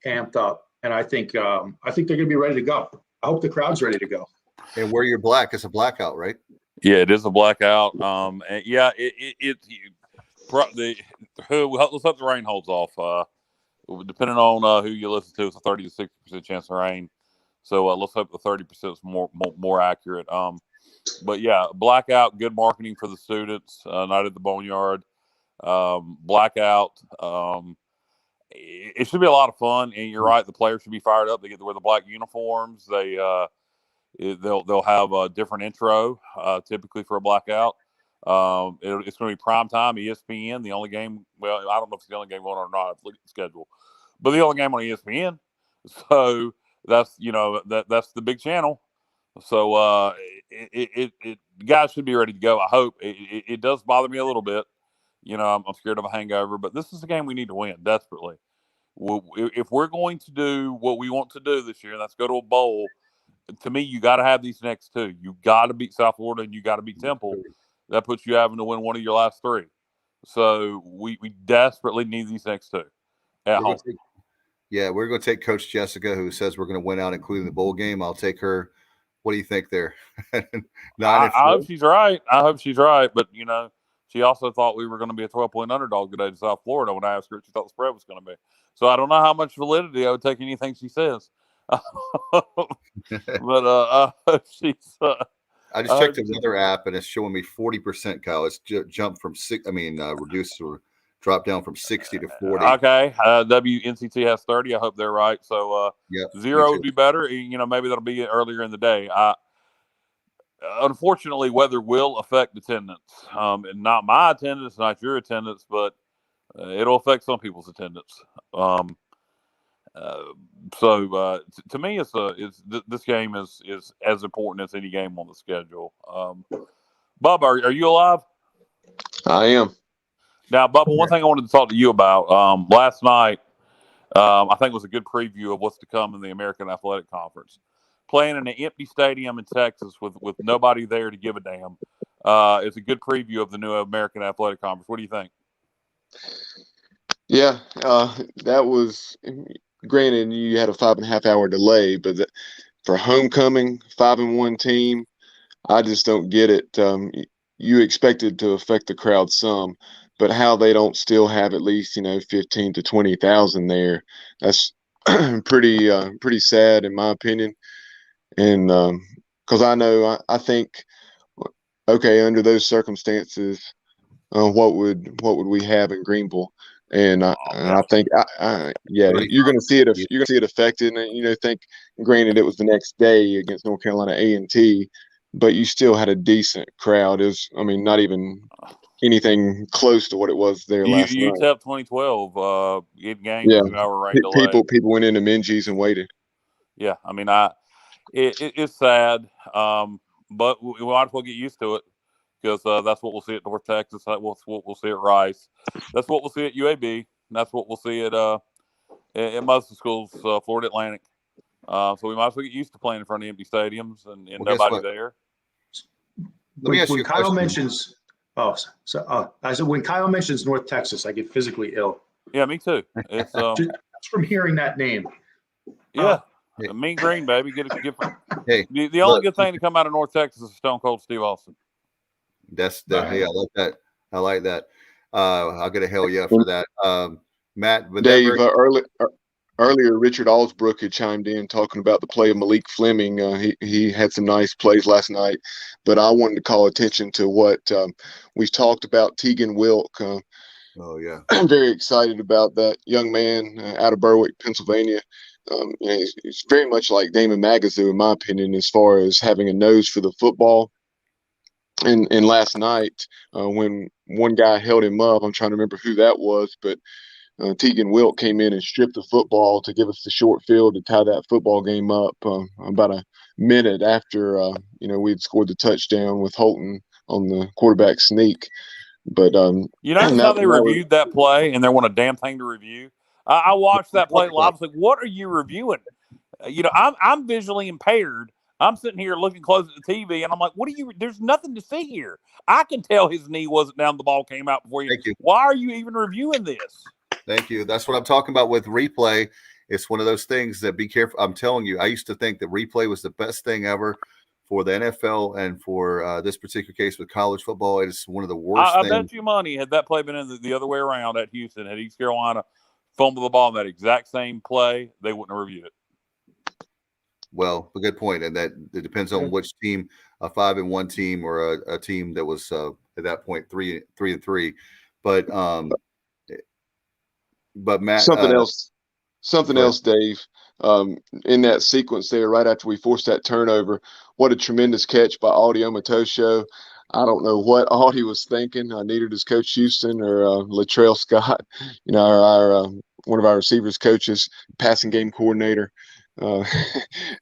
amped up, and I think they're going to be ready to go. I hope the crowd's ready to go. And wear your black. It's a blackout, right? Yeah, it is a blackout. And yeah, let's hope the rain holds off. Depending on who you listen to, it's a 30 to 60% chance of rain. So let's hope the 30% is more accurate. But yeah, blackout, good marketing for the students. Night at the Boneyard, blackout. It should be a lot of fun. And you're right, the players should be fired up. They get to wear the black uniforms. They'll have a different intro, typically for a blackout. It's going to be prime time, ESPN. The only game, well, I don't know if it's the only game going on or not. Look at the schedule, but the only game on ESPN. So that's that's the big channel. So guys should be ready to go. I hope. It does bother me a little bit. I'm scared of a hangover, but this is a game we need to win desperately. If we're going to do what we want to do this year, and that's go to a bowl. To me, you got to have these next two. You got to beat South Florida, and you got to beat Temple. That puts you having to win one of your last three. So we desperately need these next two at home. We're going to take Coach Jessica, who says we're going to win out, including the bowl game. I'll take her. What do you think there? I hope she's right. But, she also thought we were going to be a 12-point underdog today to South Florida when I asked her what she thought the spread was going to be. So I don't know how much validity I would take anything she says. But she's I just checked another app, and it's showing me 40%, Kyle. It's jumped from reduced or dropped down from 60 to 40. Okay. WNCT has 30. I hope they're right. So 0 would be better. Maybe that'll be earlier in the day. Unfortunately, weather will affect attendance. And not my attendance, not your attendance, but it'll affect some people's attendance. So to me, this game is as important as any game on the schedule. Bubba, are you alive? I am. Now, Bubba, one thing I wanted to talk to you about last night, I think was a good preview of what's to come in the American Athletic Conference. Playing in an empty stadium in Texas with nobody there to give a damn is a good preview of the new American Athletic Conference. What do you think? Yeah, that was. Granted, you had a 5.5 hour delay, but for homecoming, 5-1 team, I just don't get it. You expected to affect the crowd some, but how they don't still have at least 15 to 20,000 there, that's pretty sad in my opinion. And because I think, okay, under those circumstances, what would we have in Greenville? And I think, you're going to see it. You're going to see it affected. And think, granted, it was the next day against North Carolina A&T, but you still had a decent crowd. It was, not even anything close to what it was there last night. UTEP 2012 game 2-hour rain delay. People went into Minji's and waited. Yeah, it's sad, but we might as well get used to it. Because that's what we'll see at North Texas. That's what we'll see at Rice. That's what we'll see at UAB. That's what we'll see at most of the schools, Florida Atlantic. So we might as well get used to playing in front of empty stadiums and nobody there. When Kyle mentions, I said when Kyle mentions North Texas, I get physically ill. Yeah, me too. It's just from hearing that name. Yeah. Mean Green, baby. Hey, the only good thing to come out of North Texas is Stone Cold Steve Austin. Hey, I like that. I'll get a hell yeah for that. Matt, Dave, earlier Richard Allsbrook had chimed in talking about the play of Malik Fleming. He had some nice plays last night, but I wanted to call attention to what we've talked about, Tegan Wilk. I'm very excited about that young man out of Berwick, Pennsylvania. He's very much like Damon Magazoo, in my opinion, as far as having a nose for the football. And last night, when one guy held him up, I'm trying to remember who that was, but Tegan Wilk came in and stripped the football to give us the short field to tie that football game up about a minute after, we'd scored the touchdown with Holton on the quarterback sneak. But You notice how they reviewed that play, and there wasn't a damn thing to review. I watched that play live. I was like, "What are you reviewing?" I'm visually impaired. I'm sitting here looking close at the TV, and I'm like, "What are you? There's nothing to see here. I can tell his knee wasn't down. The ball came out before you. Thank you. Why are you even reviewing this?" Thank you. That's what I'm talking about with replay. It's one of those things that be careful. I'm telling you, I used to think that replay was the best thing ever for the NFL and for this particular case with college football. It is one of the worst I things. bet you money, had that play been in the other way around at Houston, had East Carolina fumbled the ball in that exact same play, they wouldn't have reviewed it. Well, a good point, and that it depends on which team, a 5-1 team or a team that was at that point 3-3. But Matt, something else, Dave. In that sequence there, right after we forced that turnover, what a tremendous catch by Audie Omatosho. I don't know what Audie was thinking. Neither does Coach Houston or Latrell Scott, our one of our receivers coaches, passing game coordinator.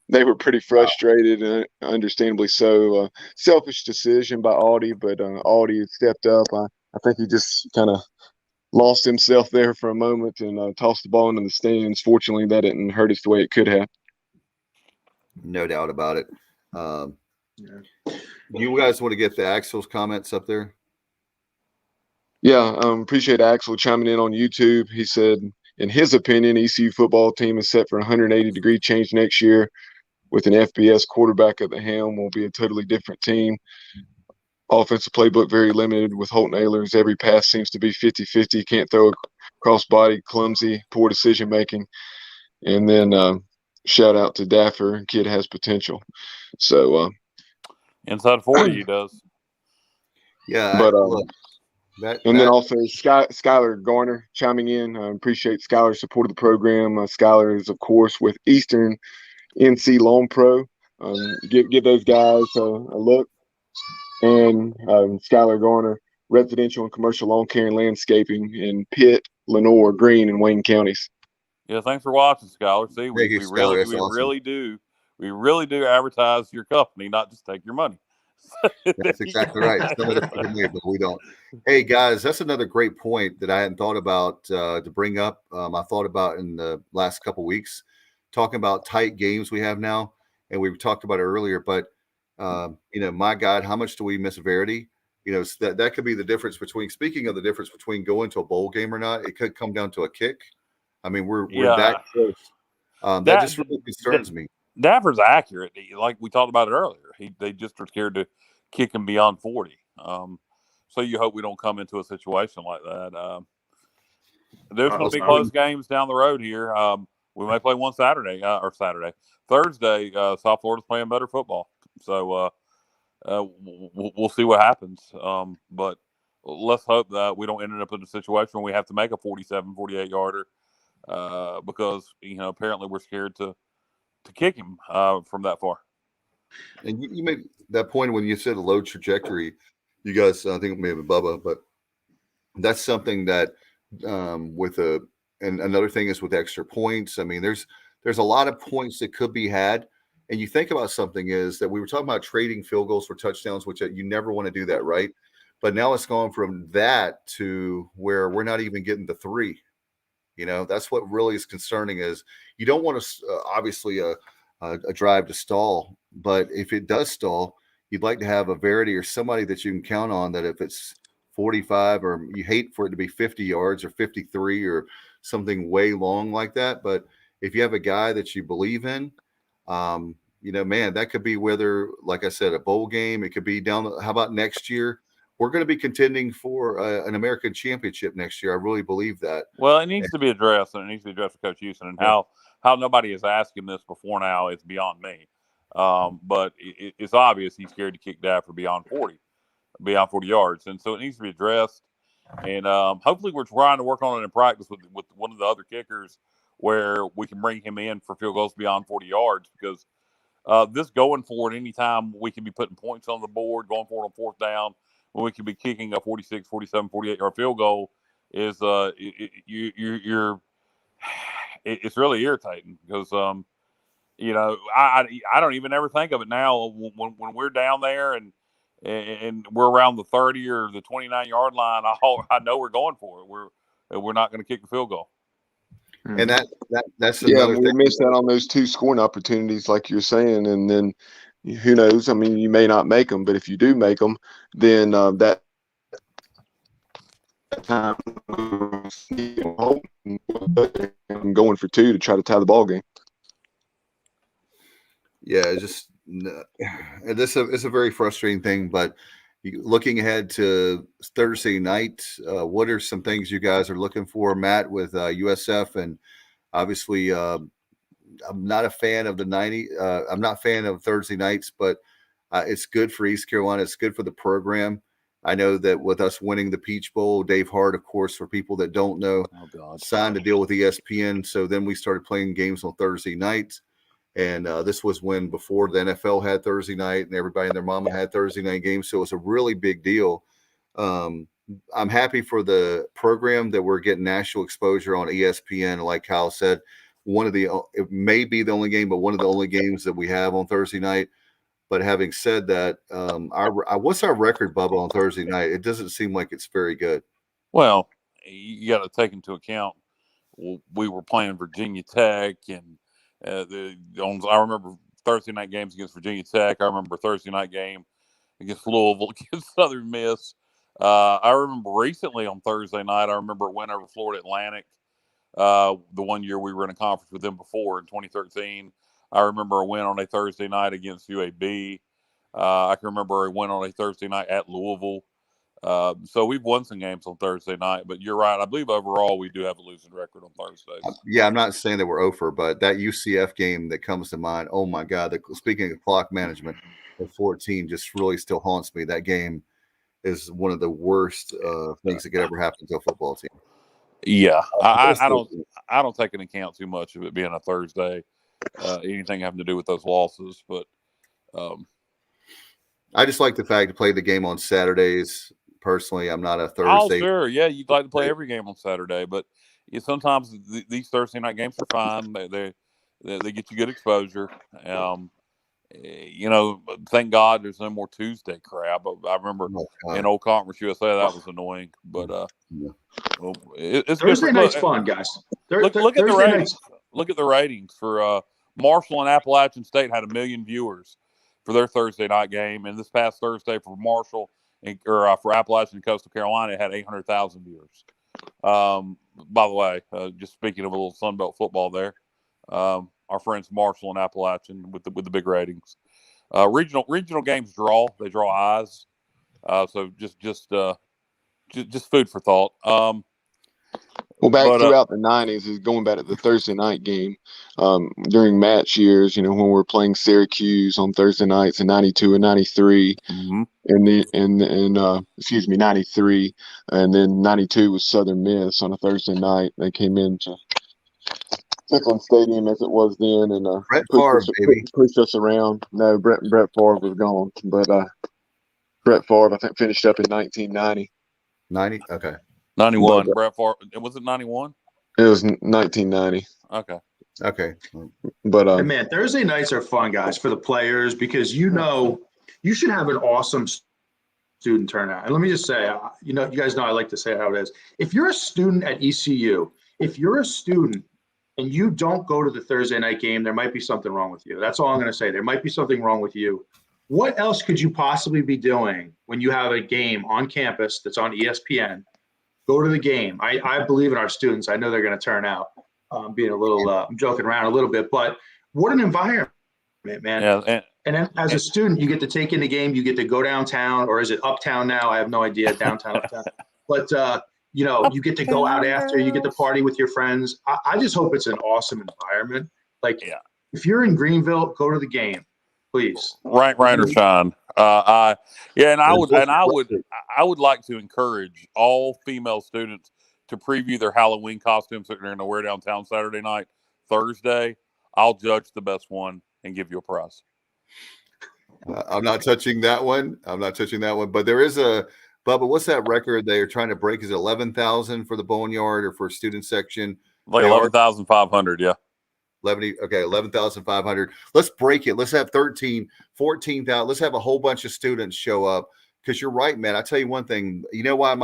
They were pretty frustrated, and understandably so. Selfish decision by Audie, but Audie stepped up. I think he just kind of lost himself there for a moment and tossed the ball into the stands. Fortunately, that didn't hurt us the way it could have. No doubt about it. You guys want to get the Axel's comments up there? Yeah, appreciate Axel chiming in on YouTube. He said, in his opinion, ECU football team is set for a 180-degree change next year. With an FBS quarterback at the helm, will be a totally different team. Offensive playbook very limited with Holton Ahlers. Every pass seems to be 50-50. Can't throw a cross-body, clumsy, poor decision-making. And then shout out to Daffer. Kid has potential. So inside 40 he does. Yeah. But then also Skylar Garner chiming in. Appreciate Skylar's support of the program. Skylar is, of course, with Eastern NC Loan Pro. Give those guys a look. And Skylar Garner, residential and commercial lawn care and landscaping in Pitt, Lenoir, Greene, and Wayne counties. Yeah, thanks for watching, Skylar. See, we really do advertise your company, not just take your money. That's exactly right. Some of it, but we don't. Hey guys, that's another great point that I hadn't thought about to bring up. I thought about in the last couple of weeks, talking about tight games we have now, and we talked about it earlier. But my God, how much do we miss Verity? That could be the difference between. Speaking of the difference between going to a bowl game or not, it could come down to a kick. I mean, we're that close. That just really concerns me. Daffer's accurate. Like we talked about it earlier. They just are scared to kick him beyond 40. So you hope we don't come into a situation like that. There's going to be close games down the road here. We may play one Thursday. South Florida's playing better football. So we'll see what happens. But let's hope that we don't end up in a situation where we have to make a 47, 48-yarder because, apparently we're scared to kick him from that far. And you made that point when you said a low trajectory. You guys, I think it may have been Bubba, but that's something that and another thing is with extra points. I mean, there's a lot of points that could be had. And you think about something is that we were talking about trading field goals for touchdowns, which you never want to do that, right? But now it's gone from that to where we're not even getting the 3. That's what really is concerning is you don't want to obviously a drive to stall, but if it does stall, you'd like to have a Verity or somebody that you can count on that if it's 45 or you hate for it to be 50 yards or 53 or something way long like that. But if you have a guy that you believe in, man, that could be whether, like I said, a bowl game, it could be how about next year? We're going to be contending for an American championship next year. I really believe that. Well, it needs to be addressed, and it needs to be addressed with Coach Houston. And how nobody has asked him this before now is beyond me. But it's obvious he's scared to kick Daffer beyond 40 yards. And so it needs to be addressed. And hopefully we're trying to work on it in practice with one of the other kickers where we can bring him in for field goals beyond 40 yards because this going forward, anytime we can be putting points on the board, going forward on fourth down, when we could be kicking a 46, 47, 48-yard field goal is it's really irritating because, I don't even ever think of it now when we're down there and and we're around the 30 or the 29-yard line, I know we're going for it. We're not going to kick the field goal. And that's Yeah, another we thing. missed out on those 2 scoring opportunities, like you're saying, and then who knows? I mean, you may not make them, but if you do make them, then that time I'm going for 2 to try to tie the ball game. Yeah, it's just it's a very frustrating thing. But looking ahead to Thursday night, what are some things you guys are looking for, Matt, with USF? And obviously, I'm not a fan of the 90. I'm not a fan of Thursday nights, but it's good for East Carolina. It's good for the program. I know that with us winning the Peach Bowl, Dave Hart, of course, for people that don't know, signed a deal with ESPN. So then we started playing games on Thursday nights. And this was when before the NFL had Thursday night and everybody and their mama had Thursday night games. So it was a really big deal. I'm happy for the program that we're getting national exposure on ESPN. Like Kyle said, it may be the only game, but one of the only games that we have on Thursday night. But having said that, what's our record, Bubba, on Thursday night? It doesn't seem like it's very good. Well, you got to take into account we were playing Virginia Tech, and I remember Thursday night games against Virginia Tech. I remember Thursday night game against Louisville, against Southern Miss. I remember recently on Thursday night, I remember it went over Florida Atlantic. The one year we were in a conference with them before in 2013. I remember a win on a Thursday night against UAB. I can remember a win on a Thursday night at Louisville. So we've won some games on Thursday night, but you're right. I believe overall we do have a losing record on Thursdays. Yeah, I'm not saying that we're over, but that UCF game that comes to mind, oh my God, speaking of clock management, at 14 just really still haunts me. That game is one of the worst things that could ever happen to a football team. Yeah, I don't take into account too much of it being a Thursday, anything having to do with those losses. But I just like the fact to play the game on Saturdays. Personally, I'm not a Thursday. Oh, sure, yeah, you'd like to play every game on Saturday, but sometimes these Thursday night games are fine. They get you good exposure. Thank God there's no more Tuesday crap. I remember in old Conference USA that was annoying, but it's Thursday good. night's fun, guys. Look at the ratings. Look at the ratings for Marshall and Appalachian State had 1 million viewers for their Thursday night game, and this past Thursday for Marshall for Appalachian and Coastal Carolina, it had 800,000 viewers. By the way, just speaking of a little Sunbelt football there, our friends Marshall and Appalachian with the big ratings. Regional games they draw eyes. So just food for thought. Throughout the 90s, is going back to the Thursday night game during match years, when we're playing Syracuse on Thursday nights in 92 and 93, and 93, and then 92 was Southern Miss on a Thursday night. They came into Tickland Stadium as it was then, and pushed us around. No, Brett Favre was gone, but Brett Favre, I think, finished up in 1990. 90? Okay. 91. Brett Favre. Was it 91? It was 1990. Okay. But and man, Thursday nights are fun, guys, for the players, because you should have an awesome student turnout. And let me just say, you guys know I like to say how it is. If you're a student at ECU, if you're a student and you don't go to the Thursday night game, there might be something wrong with you. That's all I'm going to say. There might be something wrong with you. What else could you possibly be doing when you have a game on campus that's on ESPN? Go to the game. I believe in our students. I know they're going to turn out. Being a little, I'm joking around a little bit, but what an environment, man. Yeah, and then as a student, you get to take in the game. You get to go downtown, or is it uptown now? I have no idea, downtown, uptown. But, you get to go out after. You get to party with your friends. I just hope it's an awesome environment. If you're in Greenville, go to the game, please. Rain or shine. I would like to encourage all female students to preview their Halloween costumes that they're going to wear downtown Saturday night. Thursday, I'll judge the best one and give you a prize. I'm not touching that one. But there is Bubba, what's that record they're trying to break? Is it 11,000 for the Boneyard or for student section? Like 11,500, yeah. 11,500. Let's break it. Let's have 13, 14,000. Let's have a whole bunch of students show up. Because you're right, man. I tell you one thing. You know why I love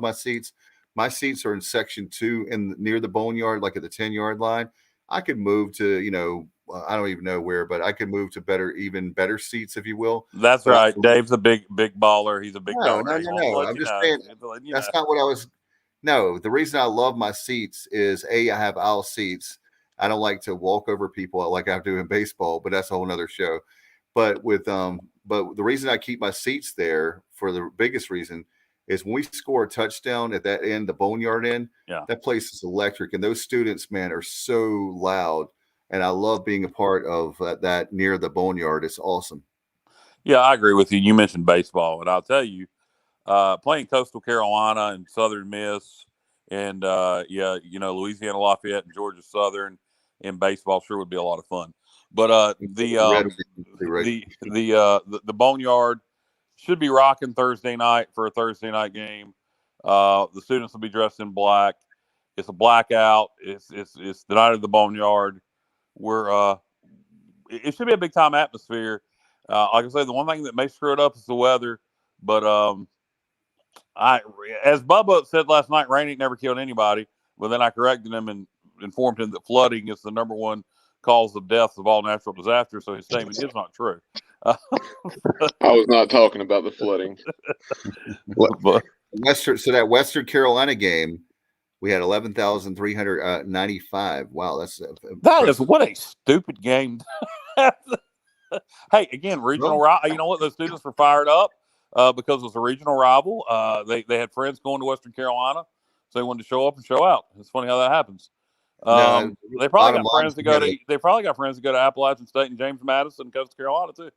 my seats. My seats are in section 2 near the boneyard, like at the 10-yard line. I could move to, I don't even know where, but I could move to even better seats, if you will. That's But right. Dave's a big baller. He's a big no. donor. I'm just saying that's not what I was. No, the reason I love my seats is I have aisle seats. I don't like to walk over people like I do in baseball, but that's a whole nother show. But but the reason I keep my seats there for the biggest reason is when we score a touchdown at that end, the boneyard end, that place is electric. And those students, man, are so loud. And I love being a part of that near the boneyard. It's awesome. Yeah, I agree with you. You mentioned baseball, and I'll tell you, playing Coastal Carolina and Southern Miss and, Louisiana Lafayette and Georgia Southern in baseball sure would be a lot of fun. But the boneyard should be rocking Thursday night for a Thursday night game. The students will be dressed in black. It's a blackout. It's the night of the boneyard. It should be a big time atmosphere. Like I said, the one thing that may screw it up is the weather. But as Bubba said last night, rain ain't never killed anybody. But then I corrected him and informed him that flooding is the number one cause of deaths of all natural disasters. So his statement is not true. I was not talking about the flooding. So that Western Carolina game, we had 11,395. Wow, that is what a stupid game. Hey, again, regional rival. You know what? Those students were fired up because it was a regional rival. They had friends going to Western Carolina, so they wanted to show up and show out. It's funny how that happens. They probably got friends to go to. They probably got friends to go to Appalachian State and James Madison, Coastal Carolina too.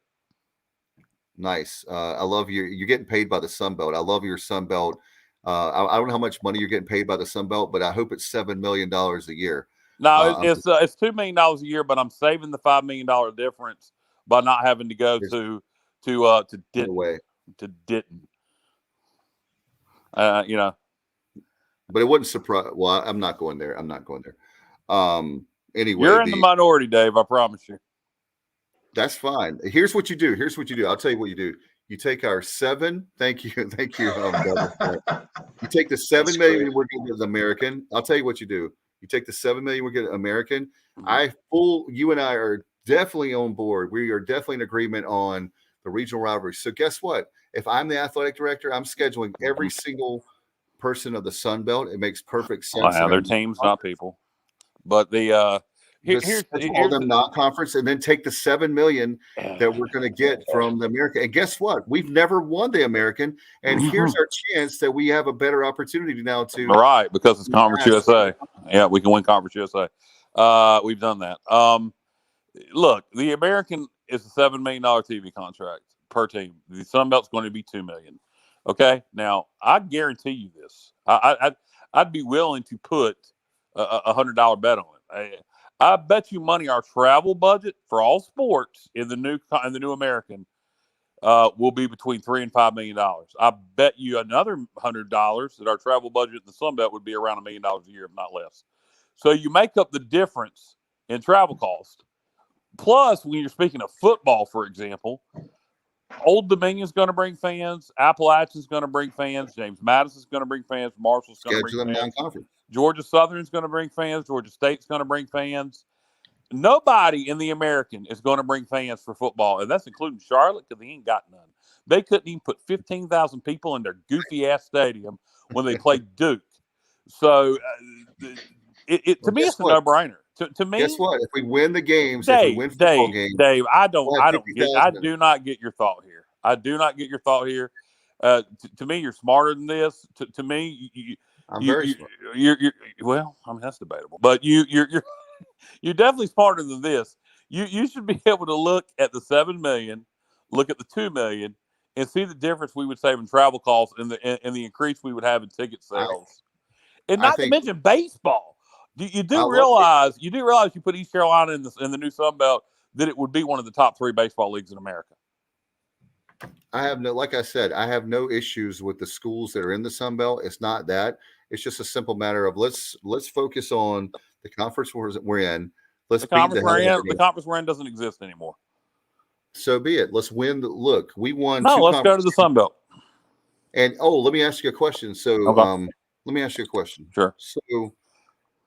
Nice. I love you're getting paid by the Sun Belt. I love your Sun Belt. I don't know how much money you're getting paid by the Sun Belt, but I hope it's $7 million a year. No, it's $2 million a year, but I'm saving the $5 million difference by not having to go to Denton. To Denton. But it wouldn't surprise. Well, I'm not going there. Anyway, you're in the minority, Dave. I promise you. That's fine. Here's what you do. I'll tell you what you do. You take our 7. Thank you. You take the 7 million we're going to the American. I'll tell you what you do. You take the 7 million we're getting American. You and I are definitely on board. We are definitely in agreement on the regional rivalry. So guess what? If I'm the athletic director, I'm scheduling every single person of the Sun Belt. It makes perfect sense. Wow, they're teams, not people. But here's all them non-conference, and then take the 7 million that we're going to get from the American. And guess what? We've never won the American, and here's our chance that we have a better opportunity now to. Right, because it's Conference USA. Yeah, we can win Conference USA. We've done that. Look, the American is a $7 million TV contract per team. The Sun Belt's going to be $2 million. Okay, now I guarantee you this. I'd be willing to put $100 bet on it. I bet you money our travel budget for all sports in the new American will be between $3 and $5 million. I bet you another $100 that our travel budget in the Sun Belt would be around $1 million a year, if not less. So you make up the difference in travel cost. Plus, when you're speaking of football, for example, Old Dominion's going to bring fans. Appalachian's going to bring fans. James Madison's going to bring fans. Marshall's going to bring fans. Georgia Southern's going to bring fans. Georgia State's going to bring fans. Nobody in the American is going to bring fans for football, and that's including Charlotte because they ain't got none. They couldn't even put 15,000 people in their goofy-ass stadium when they played Duke. So, to me, it's a no-brainer. To me, guess what? If we win the games, Dave, if we win football games, Dave, I do not get your thought here. I do not get your thought here. To me, you're smarter than this. To me, I'm very smart. Well, I mean that's debatable, but you're definitely smarter than this. You should be able to look at the 7 million, look at the 2 million, and see the difference we would save in travel costs and the increase we would have in ticket sales, and not to mention baseball. You do realize you put East Carolina in the new Sun Belt that it would be one of the top 3 baseball leagues in America. Like I said, I have no issues with the schools that are in the Sun Belt. It's not that. It's just a simple matter of let's focus on the conference we're in. Let's The beat conference the hell out of the them. conference we're in doesn't exist anymore. So be it. Let's win. Look, we won. No, two let's go to the Sun Belt. And let me ask you a question. So, Okay. let me ask you a question. Sure. So,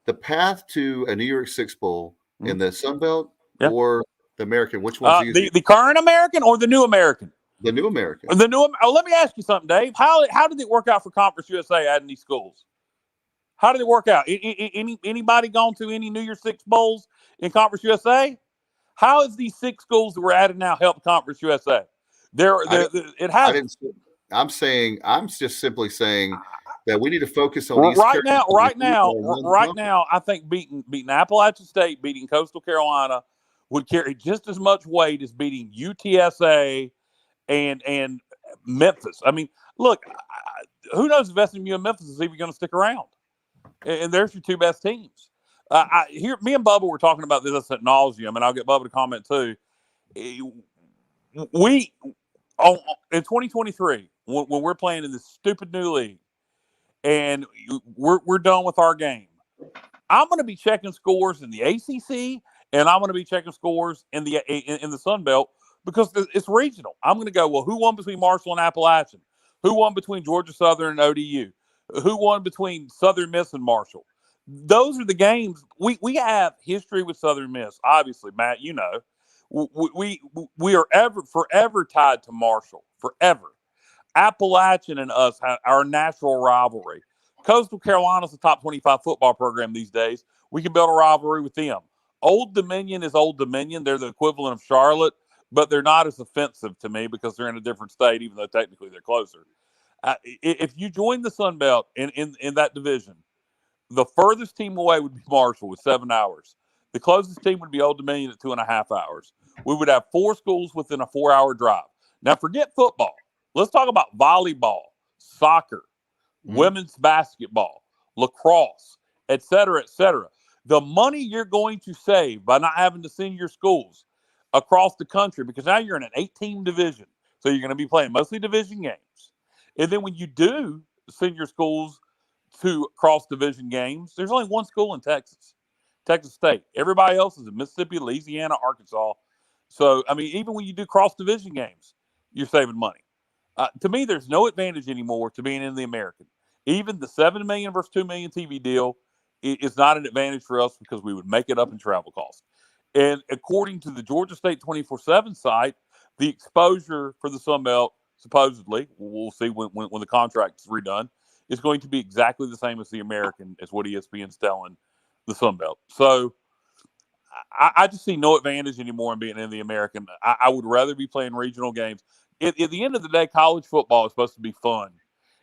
the path to a New York Six Bowl in the Sun Belt Yeah. or the American, which one's easier? The current American or the new American? The new American. Let me ask you something, Dave. How did it work out for Conference USA adding these schools? How did it work out? Anybody gone to any New Year's Six bowls in Conference USA? How has these 6 schools that we're adding now helped Conference USA? It hasn't. I'm just simply saying that we need to focus on East Carolina. Right now, I think beating Appalachian State, beating Coastal Carolina would carry just as much weight as beating UTSA and Memphis. I mean, look, who knows if SMU and Memphis is even going to stick around? And there's your 2 best teams. Me and Bubba were talking about this at nauseum, and I'll get Bubba to comment too. We in 2023, when we're playing in this stupid new league, and we're done with our game, I'm going to be checking scores in the ACC, and I'm going to be checking scores in the Sun Belt because it's regional. I'm going to go, well, who won between Marshall and Appalachian? Who won between Georgia Southern and ODU? Who won between Southern Miss and Marshall? Those are the games. We have history with Southern Miss, obviously, Matt. You know, we are forever tied to Marshall, forever. Appalachian and us have our natural rivalry. Coastal Carolina's the top 25 football program these days. We can build a rivalry with them. Old Dominion is Old Dominion. They're the equivalent of Charlotte, but they're not as offensive to me because they're in a different state, even though technically they're closer. If you join the Sun Belt in that division, the furthest team away would be Marshall with 7 hours. The closest team would be Old Dominion at 2.5 hours. We would have 4 schools within a 4-hour drive. Now, forget football. Let's talk about volleyball, soccer, women's basketball, lacrosse, et cetera, et cetera. The money you're going to save by not having to send your schools across the country, because now you're in an 8-team division, so you're going to be playing mostly division games. And then when you do send your schools to cross-division games, there's only 1 school in Texas State. Everybody else is in Mississippi, Louisiana, Arkansas. So, I mean, even when you do cross-division games, you're saving money. To me, there's no advantage anymore to being in the American. Even the $7 million versus $2 million TV deal is not an advantage for us because we would make it up in travel costs. And according to the Georgia State 24/7 site, the exposure for the Sun Belt, supposedly, we'll see when the contract's redone, is going to be exactly the same as the American, as what ESPN's telling the Sun Belt. So I just see no advantage anymore in being in the American. I would rather be playing regional games. At the end of the day, college football is supposed to be fun.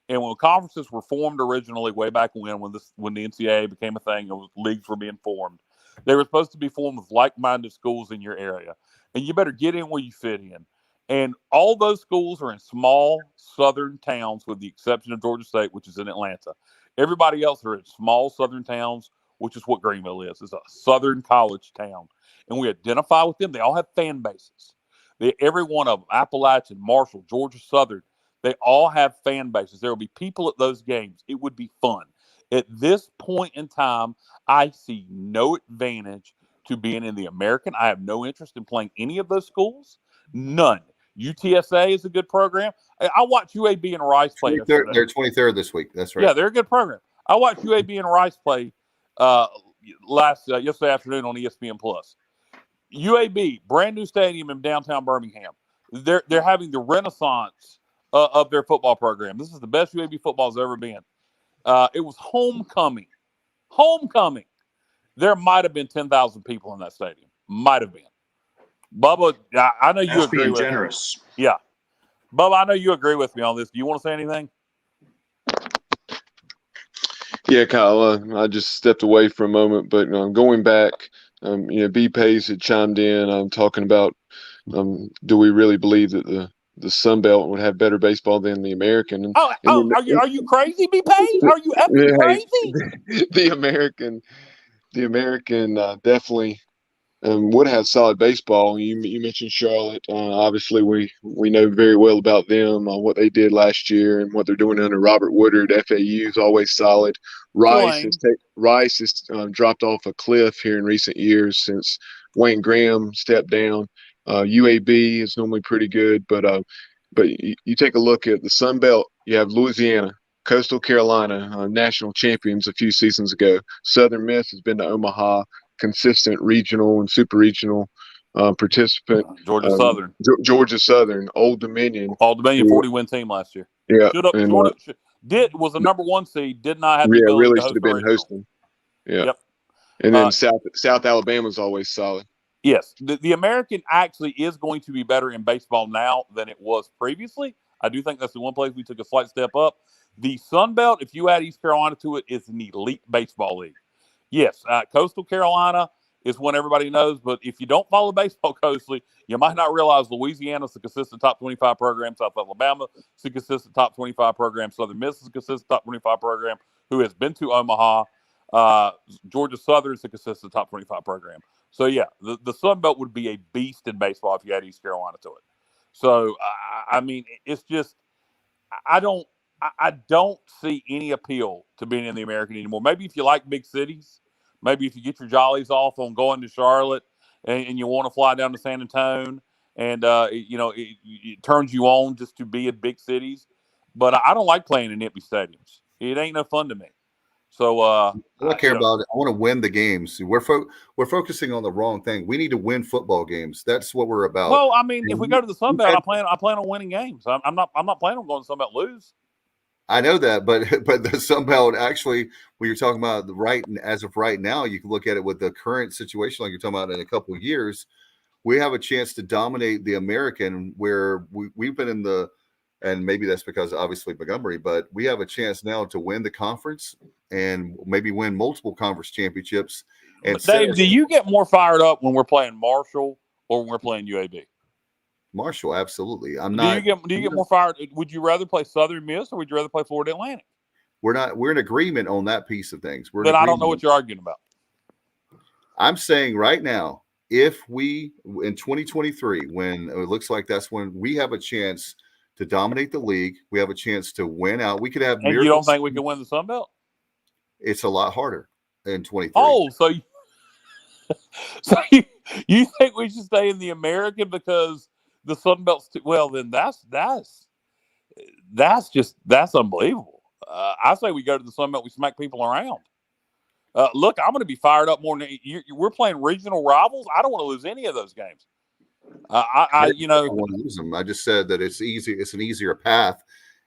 And when conferences were formed originally, way back when the NCAA became a thing and leagues were being formed, they were supposed to be formed with like-minded schools in your area. And you better get in where you fit in. And all those schools are in small southern towns, with the exception of Georgia State, which is in Atlanta. Everybody else are in small southern towns, which is what Greenville is. It's a southern college town. And we identify with them. They all have fan bases. Every one of them, Appalachian, Marshall, Georgia Southern, they all have fan bases. There will be people at those games. It would be fun. At this point in time, I see no advantage to being in the American. I have no interest in playing any of those schools. None. UTSA is a good program. I watched UAB and Rice play yesterday. They're 23rd this week. That's right. Yeah, they're a good program. I watched UAB and Rice play yesterday afternoon on ESPN Plus. UAB, brand new stadium in downtown Birmingham. They're having the renaissance of their football program. This is the best UAB football has ever been. It was homecoming. Homecoming. There might have been 10,000 people in that stadium. Might have been. Bubba, I know you agree with me. Generous. Yeah. Bubba, I know you agree with me on this. Do you want to say anything? Yeah, Kyle, I just stepped away for a moment, but going back, B-Pace had chimed in talking about do we really believe that the Sun Belt would have better baseball than the American? And are you crazy, B-Pace? Are you effing crazy? The American definitely would have solid baseball. You mentioned Charlotte. Obviously, we know very well about them, what they did last year and what they're doing under Robert Woodard. FAU is always solid. Rice has dropped off a cliff here in recent years since Wayne Graham stepped down. UAB is normally pretty good, but you take a look at the Sun Belt. You have Louisiana, Coastal Carolina, national champions a few seasons ago. Southern Miss has been to Omaha, consistent regional and super regional participant. Georgia Southern, Old Dominion. Old Dominion 40-win team last year. Yeah, was the number 1 seed. Did not have the ability really to should have been hosting. Yeah. Yep. And then South Alabama's always solid. Yes, the American actually is going to be better in baseball now than it was previously. I do think that's the one place we took a slight step up. The Sun Belt, if you add East Carolina to it, is an elite baseball league. Yes, Coastal Carolina is one everybody knows, but if you don't follow baseball closely, you might not realize Louisiana's a consistent top 25 program, South Alabama is a consistent top 25 program, Southern Miss is a consistent top 25 program, who has been to Omaha. Georgia Southern is a consistent top 25 program. So, yeah, the Sun Belt would be a beast in baseball if you add East Carolina to it. So, I mean, it's just I don't see any appeal to being in the American anymore. Maybe if you like big cities, maybe if you get your jollies off on going to Charlotte and you want to fly down to San Antonio and, it turns you on just to be in big cities. But I don't like playing in empty stadiums. It ain't no fun to me. So I don't care about it. I want to win the games. We're focusing on the wrong thing. We need to win football games. That's what we're about. Well, I mean, if we go to the Sun Belt, I plan on winning games. I'm not planning on going to the Sun Belt lose. I know that, but the Sun Belt actually, when you're talking about as of right now, you can look at it with the current situation, like you're talking about in a couple of years, we have a chance to dominate the American, where we've been in the. And maybe that's because obviously Montgomery, but we have a chance now to win the conference and maybe win multiple conference championships. And Dave, do you get more fired up when we're playing Marshall or when we're playing UAB? Marshall, absolutely. Do you get more fired? Would you rather play Southern Miss or would you rather play Florida Atlantic? We're in agreement on that piece of things. Then I don't know what you're arguing about. I'm saying right now, if we in 2023, when it looks like that's when we have a chance to dominate the league, we have a chance to win out. We could have. And you don't think we can win the Sun Belt? It's a lot harder in 23. Oh, so you think we should stay in the American because the Sun Belt's well? Then that's unbelievable. I say we go to the Sun Belt. We smack people around. Look, I'm going to be fired up more than we're playing regional rivals. I don't want to lose any of those games. I don't want to lose them. I just said that it's easy. It's an easier path,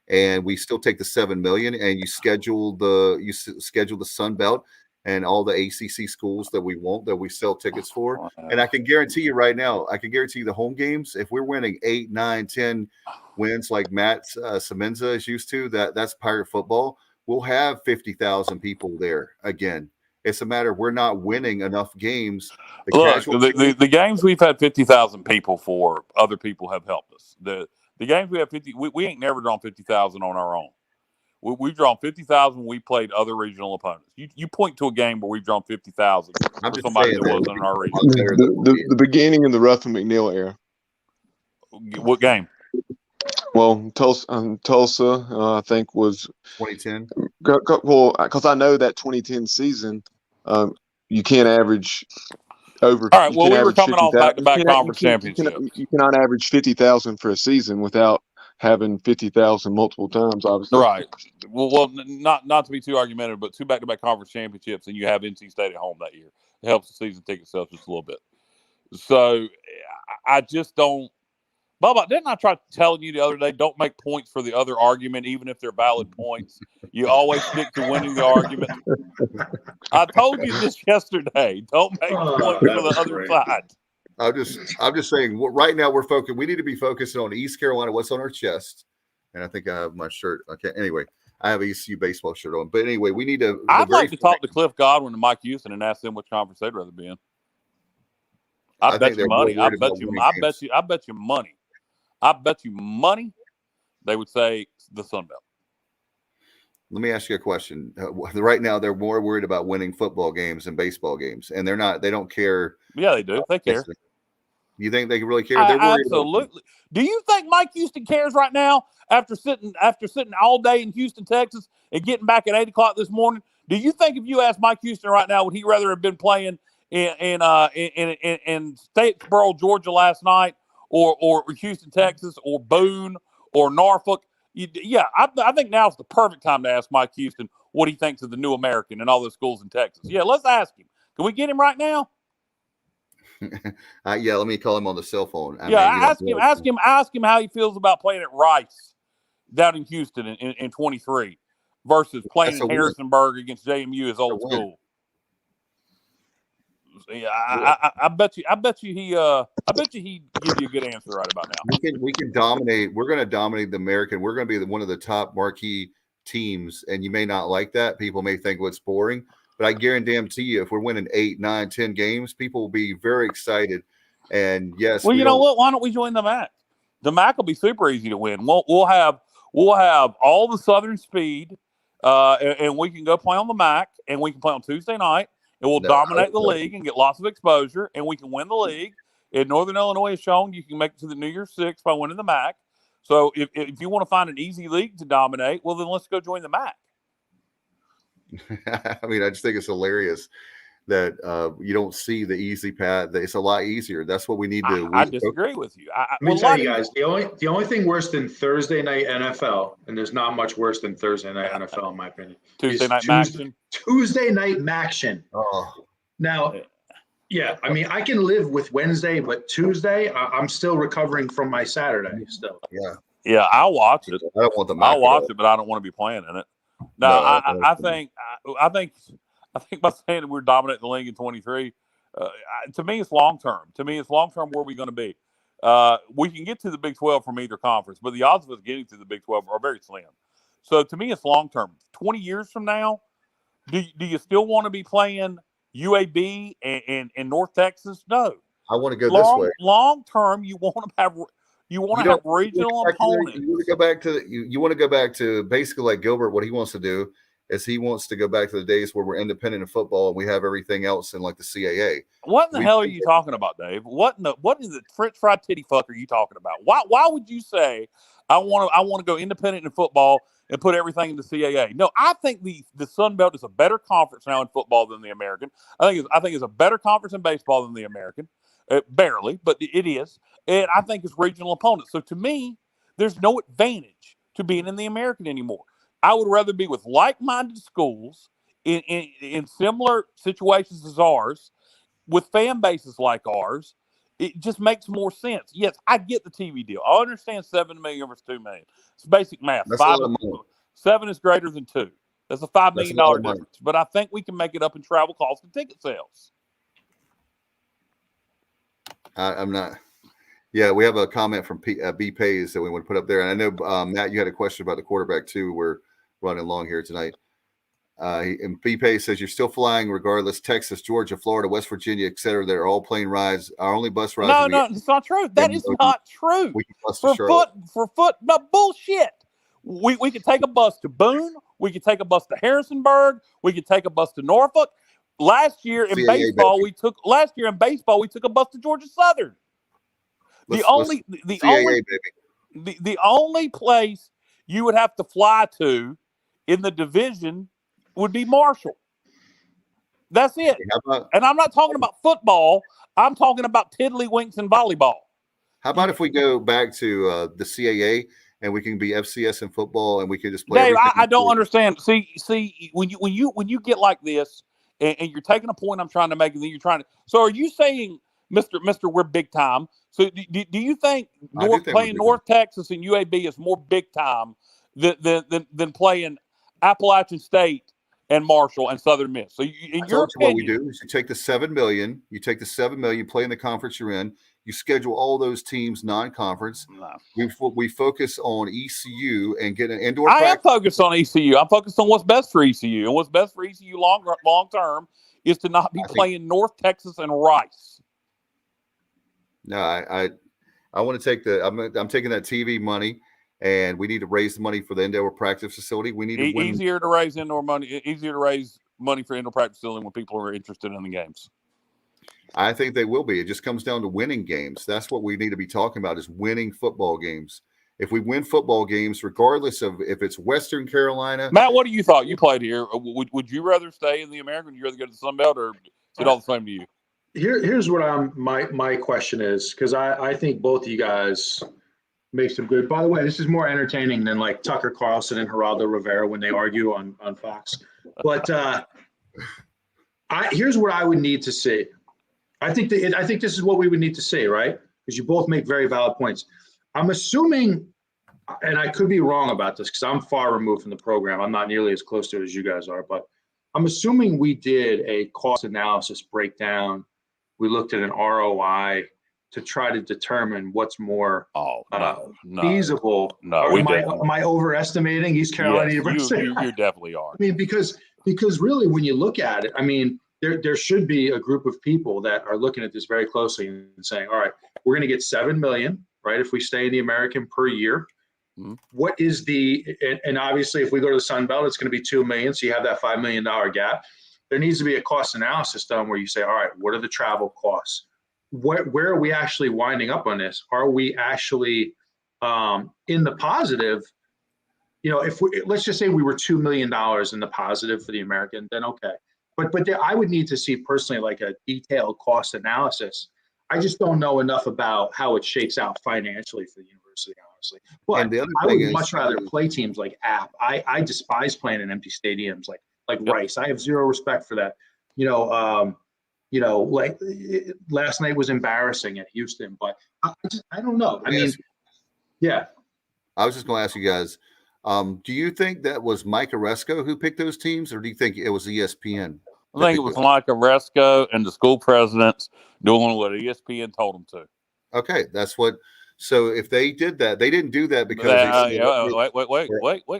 and we still take the $7 million, and you schedule the Sun Belt and all the ACC schools that we sell tickets for. And I can guarantee you right now, the home games, if we're winning 8, 9, 10 wins like Matt Semenza is used to, that's Pirate football. We'll have 50,000 people there again. It's a matter of we're not winning enough games. The games we've had 50,000 people for, other people have helped us. The games we have 50, we ain't never drawn 50,000 on our own. We've drawn 50,000 when we played other regional opponents. You point to a game where we've drawn 50,000 for somebody that wasn't in our region. The beginning of the Ruffin McNeil era. What game? Well, Tulsa, I think was 2010. Well, because I know that 2010 season, you can't average over. All right. Well, we were coming off back-to-back conference championships. You cannot average 50,000 for a season without having 50,000 multiple times, obviously. Right. Well, not to be too argumentative, but 2 back-to-back conference championships, and you have NC State at home that year. It helps the season ticket sales just a little bit. So I just don't. Bubba, didn't I try telling you the other day, don't make points for the other argument, even if they're valid points. You always stick to winning the argument. I told you this yesterday. Don't make points for the other side. I'm just saying, right now we're focused. We need to be focused on East Carolina, what's on our chest. And I think I have my shirt. Okay. Anyway, I have a ECU baseball shirt on. But anyway, we need to. I'd like to talk to Cliff Godwin and Mike Houston and ask them which conference they'd rather be in. I bet you money. I bet you money. I bet you money they would say the Sun Belt. let me ask you a question. Right now, they're more worried about winning football games than baseball games, and they're not. They don't care. Yeah, they do. They care. You think they really care? They're worried absolutely. Do you think Mike Houston cares right now after sitting all day in Houston, Texas, and getting back at 8 o'clock this morning? Do you think if you asked Mike Houston right now, would he rather have been playing in Statesboro, Georgia last night, or Houston, Texas, or Boone, or Norfolk? I think now's the perfect time to ask Mike Houston what he thinks of the New American and all those schools in Texas. Yeah, let's ask him. Can we get him right now? Yeah, let me call him on the cell phone. Ask him how he feels about playing at Rice down in Houston in 23 versus playing in Harrisonburg against JMU, his old school. Yeah, I bet you he'd give you a good answer right about now. We can dominate. We're going to dominate the American. We're going to be one of the top marquee teams, and you may not like that. People may think it's boring. But I guarantee you, if we're winning 8, 9, 10 games, people will be very excited. And yes, well, you know what? Why don't we join the MAC? The MAC will be super easy to win. We'll have all the Southern speed, and we can go play on the MAC, and we can play on Tuesday night, and we'll dominate the league and get lots of exposure, and we can win the league. And Northern Illinois has shown you can make it to the New Year's Six by winning the MAC. So if you want to find an easy league to dominate, well, then let's go join the MAC. I mean, I just think it's hilarious that you don't see the easy path. It's a lot easier. That's what we need to. I disagree with you. Let me tell you guys, the only thing worse than Thursday night NFL, and there's not much worse than Thursday night NFL in my opinion. Tuesday night Maction. Tuesday night Maction. Oh, now, yeah, I mean, I can live with Wednesday, but Tuesday, I'm still recovering from my Saturday. Still. Yeah, I'll watch it. I don't want the. I'll watch it, but I don't want to be playing in it. No, I think by saying that we're dominating the league in 23, to me it's long term. To me, it's long term. Where are we going to be? We can get to the Big 12 from either conference, but the odds of us getting to the Big 12 are very slim. So to me, it's long term. 20 years from now, do you still want to be playing UAB and North Texas? No. I want to go this way. Long term, you want to have regional opponents. You want to go back to you want to go back to basically like Gilbert. What he wants to do is he wants to go back to the days where we're independent in football and we have everything else in like the CAA. What in the hell are you talking about, Dave? What is the French fried titty fuck are you talking about? Why would you say I want to go independent in football and put everything in the CAA? No, I think the Sun Belt is a better conference now in football than the American. I think it's a better conference in baseball than the American. Barely, but it is. And I think it's regional opponents. So to me, there's no advantage to being in the American anymore. I would rather be with like-minded schools in similar situations as ours, with fan bases like ours. It just makes more sense. Yes, I get the TV deal. I understand $7 million versus $2 million. It's basic math. 7 is greater than 2. That's a $5 million difference. But I think we can make it up in travel costs and ticket sales. I'm not. Yeah, we have a comment from B Pays that we want to put up there. And I know, Matt, you had a question about the quarterback too. We're running long here tonight. And B Pays says, you're still flying regardless. Texas, Georgia, Florida, West Virginia, et cetera. They're all plane rides. Our only bus ride. No, it's not true. That is not true. No, bullshit. We could take a bus to Boone. We could take a bus to Harrisonburg. We could take a bus to Norfolk. Last year in baseball, we took a bus to Georgia Southern. The only place you would have to fly to in the division would be Marshall. That's it. And I'm not talking about football. I'm talking about tiddlywinks and volleyball. How about if we go back to the CAA and we can be FCS in football and we can just play? Dave, I don't understand. See, when you get like this and you're taking a point I'm trying to make, and then you're trying to. So are you saying, Mister, we're big time? So do you think playing North Texas and UAB is more big time than playing Appalachian State and Marshall and Southern Miss? So in your opinion, what we do is you take the $7 million, you play in the conference you're in, you schedule all those teams non-conference. No. We focus on ECU and get an indoor practice. I am focused on ECU. I'm focused on what's best for ECU, and what's best for ECU long term is to not be playing North Texas and Rice. No, I want to take I'm taking that TV money and we need to raise the money for the indoor practice facility. We need to win. Easier to raise money for indoor practice facility when people are interested in the games. I think they will be. It just comes down to winning games. That's what we need to be talking about, is winning football games. If we win football games, regardless of if it's Western Carolina. Matt, what do you thought? You played here. Would you rather stay in the American? Would you rather go to the Sun Belt, or is it all the same to you? Here's what my question is, because I think both of you guys make some good. By the way, this is more entertaining than like Tucker Carlson and Geraldo Rivera when they argue on Fox. But here's what I would need to see. I think this is what we would need to see, right? Because you both make very valid points. I'm assuming, and I could be wrong about this because I'm far removed from the program. I'm not nearly as close to it as you guys are, but I'm assuming we did a cost analysis breakdown. We looked at an ROI to try to determine what's more feasible. No, we didn't. Am I overestimating East Carolina University? You definitely are. I mean, because really, when you look at it, I mean, there should be a group of people that are looking at this very closely and saying, all right, we're going to get $7 million, right, if we stay in the American per year. Mm-hmm. What is and obviously if we go to the Sun Belt, it's going to be $2 million. So you have that $5 million gap. There needs to be a cost analysis done where you say, all right, what are the travel costs? Where are we actually winding up on this? Are we actually in the positive? You know, let's just say we were $2 million in the positive for the American, then okay. But I would need to see personally like a detailed cost analysis. I just don't know enough about how it shakes out financially for the university, honestly. But I would much rather play teams like App. I despise playing in empty stadiums like Rice. I have zero respect for that. Like last night was embarrassing at Houston, but I don't know. I mean, yeah. I was just going to ask you guys, do you think that was Mike Oresco who picked those teams, or do you think it was ESPN? I think it was Mike Oresco and the school presidents doing what ESPN told them to. Okay, that's what. So if they did that, they didn't do that because. Wait.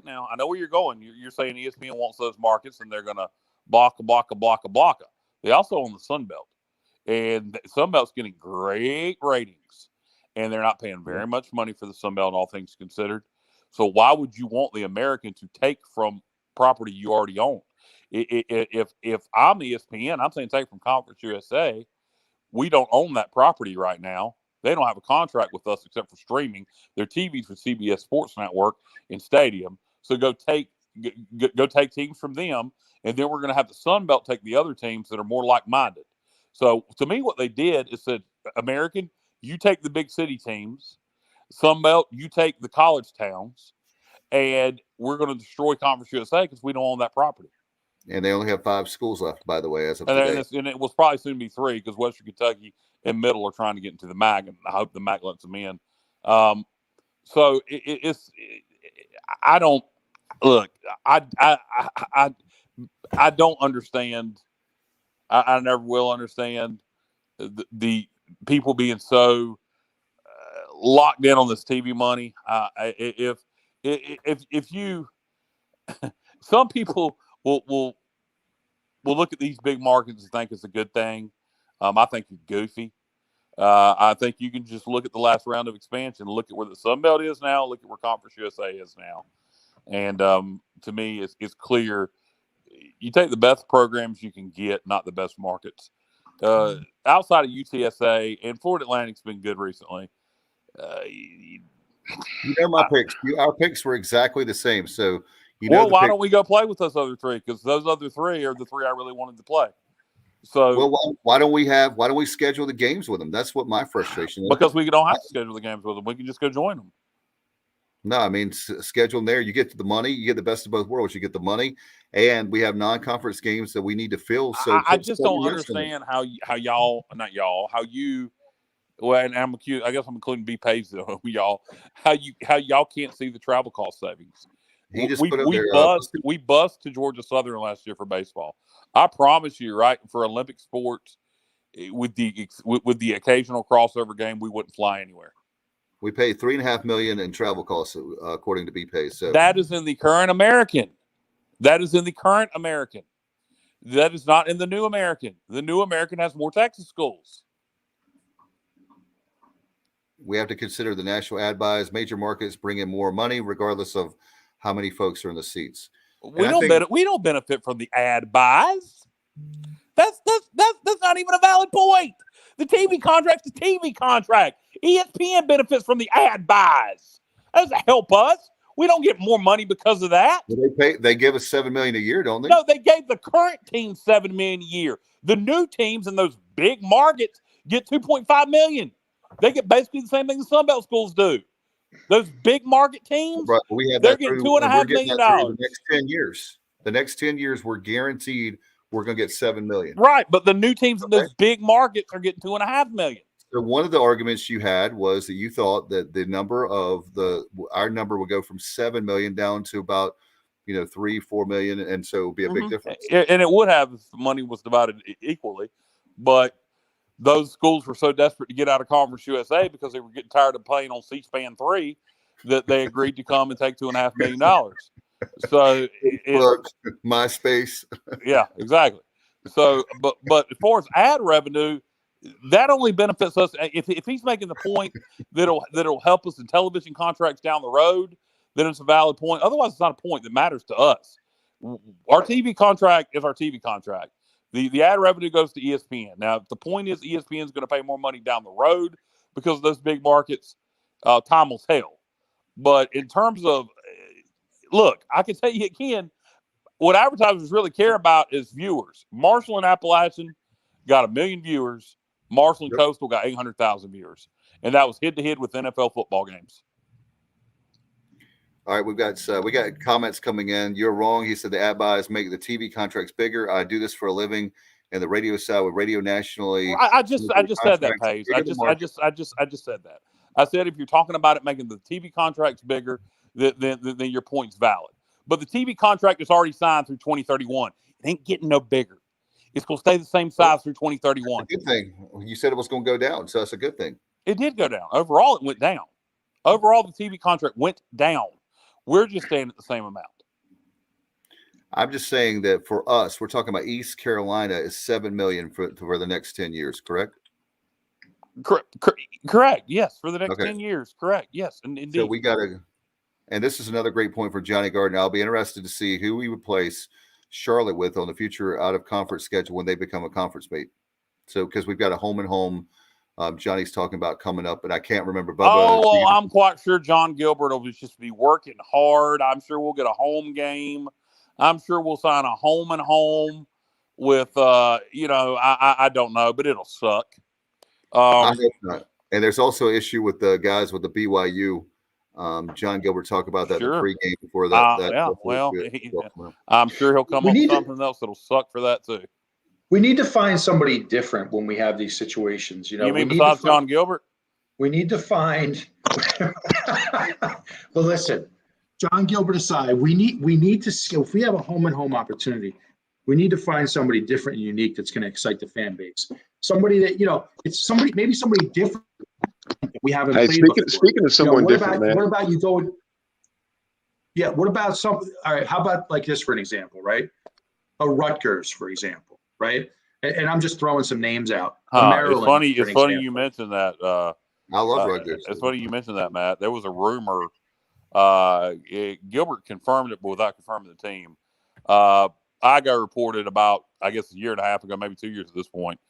Now I know where you're going. You're saying ESPN wants those markets, and they're going to blocka. They also own the Sun Belt, and the Sun Belt's getting great ratings, and they're not paying very much money for the Sun Belt, all things considered. So why would you want the American to take from property you already own? If I'm ESPN, I'm saying take from Conference USA. We don't own that property right now. They don't have a contract with us except for streaming. Their TV's with CBS Sports Network and Stadium. So go take teams from them, and then we're going to have the Sun Belt take the other teams that are more like-minded. So to me, what they did is said, American, you take the big city teams. Sun Belt, you take the college towns, and we're going to destroy Conference USA because we don't own that property. And they only have 5 schools left, by the way, as of today. And it will probably soon be 3 because Western Kentucky and Middle are trying to get into the MAC, and I hope the MAC lets them in. So I don't look. I don't understand. I never will understand the people being so locked in on this TV money. If you, some people will look at these big markets and think it's a good thing. I think you're goofy. I think you can just look at the last round of expansion, look at where the Sun Belt is now, look at where Conference USA is now. And to me, it's clear you take the best programs you can get, not the best markets. Outside of UTSA, and Florida Atlantic's been good recently. You know my picks. Our picks were exactly the same. So why don't we go play with those other 3? Because those other 3 are the 3 I really wanted to play. So why don't we schedule the games with them? That's what my frustration is. Because we don't have to schedule the games with them. We can just go join them. No, I mean, schedule them there. You get the money. You get the best of both worlds. You get the money, and we have non-conference games that we need to fill. So I just don't understand how y'all, not y'all, how you. Well, and I guess I'm including B-Pays, y'all. How y'all can't see the travel cost savings? We bust to Georgia Southern last year for baseball. I promise you, right, for Olympic sports, with the occasional crossover game, we wouldn't fly anywhere. We pay $3.5 million in travel costs, according to B-Pay. So that is in the current American. That is not in the new American. The new American has more Texas schools. we have to consider the national ad buys. Major markets bring in more money, regardless of how many folks are in the seats. We don't benefit from the ad buys. That's not even a valid point. The TV contract's the TV contract. ESPN benefits from the ad buys. That doesn't help us. We don't get more money because of that. They give us $7 million a year, don't they? No, they gave the current team $7 million a year. The new teams in those big markets get $2.5 million. They get basically the same thing the Sun Belt schools do. Those big market teams, right. We have they're getting $2.5 million. The next 10 years. The next 10 years, we're guaranteed we're going to get $7 million. Right, but the new teams in those big markets are getting $2.5 million. So one of the arguments you had was that you thought that the number of our number would go from 7 million down to about 3-4 million, and so it would be a big difference. And it would have if the money was divided equally, but those schools were so desperate to get out of Conference USA because they were getting tired of playing on C-SPAN 3 that they agreed to come and take $2.5 million. So MySpace. Yeah, exactly. So, but as far as ad revenue, that only benefits us if he's making the point that'll help us in television contracts down the road. Then it's a valid point. Otherwise, it's not a point that matters to us. Our TV contract is our TV contract. The ad revenue goes to ESPN. Now, if the point is ESPN is going to pay more money down the road because of those big markets, time will tell. But in terms of, look, I can tell you again, what advertisers really care about is viewers. Marshall and Appalachian got 1 million viewers. Marshall and Coastal got 800,000 viewers. And that was head-to-head with NFL football games. All right, we got comments coming in. You're wrong. He said the ad buys make the TV contracts bigger. I do this for a living, and the radio side with Radio Nationally. I just said that, Paige. I just said that. I said if you're talking about it making the TV contracts bigger, then your point's valid. But the TV contract is already signed through 2031. It ain't getting no bigger. It's going to stay the same size through 2031. Good thing. You said it was going to go down, so that's a good thing. It did go down. Overall, it went down. Overall, the TV contract went down. We're just staying at the same amount. I'm just saying that for us, we're talking about East Carolina is $7 million for the next 10 years, correct? Correct. Yes, for the next 10 years. Correct. Yes, indeed. So we got to, and this is another great point for Johnny Gardner. I'll be interested to see who we replace Charlotte with on the future out of conference schedule when they become a conference mate. So because we've got a home and home. Johnny's talking about coming up, but I can't remember. Bubba, I'm quite sure John Gilbert will just be working hard. I'm sure we'll get a home game. I'm sure we'll sign a home and home with, I don't know, but it'll suck. I hope not. And there's also an issue with the guys with the BYU. John Gilbert talked about that in the pregame before that. Yeah, well, I'm sure he'll come up with something else that'll suck for that too. We need to find somebody different when we have these situations. You mean besides John Gilbert? We need to find. Well, listen, John Gilbert aside, we need to. If we have a home and home opportunity, we need to find somebody different and unique that's going to excite the fan base. Somebody that it's maybe somebody different that we haven't played before. Speaking of someone different, man. What about you going? Yeah. What about some? All right. How about like this for an example, right? A Rutgers, for example. Right, and I'm just throwing some names out. Maryland, it's funny you mentioned that. I love Rutgers. It's funny you mentioned that, Matt. There was a rumor. Gilbert confirmed it, but without confirming the team. I got reported about, I guess, a year and a half ago, maybe 2 years at this point,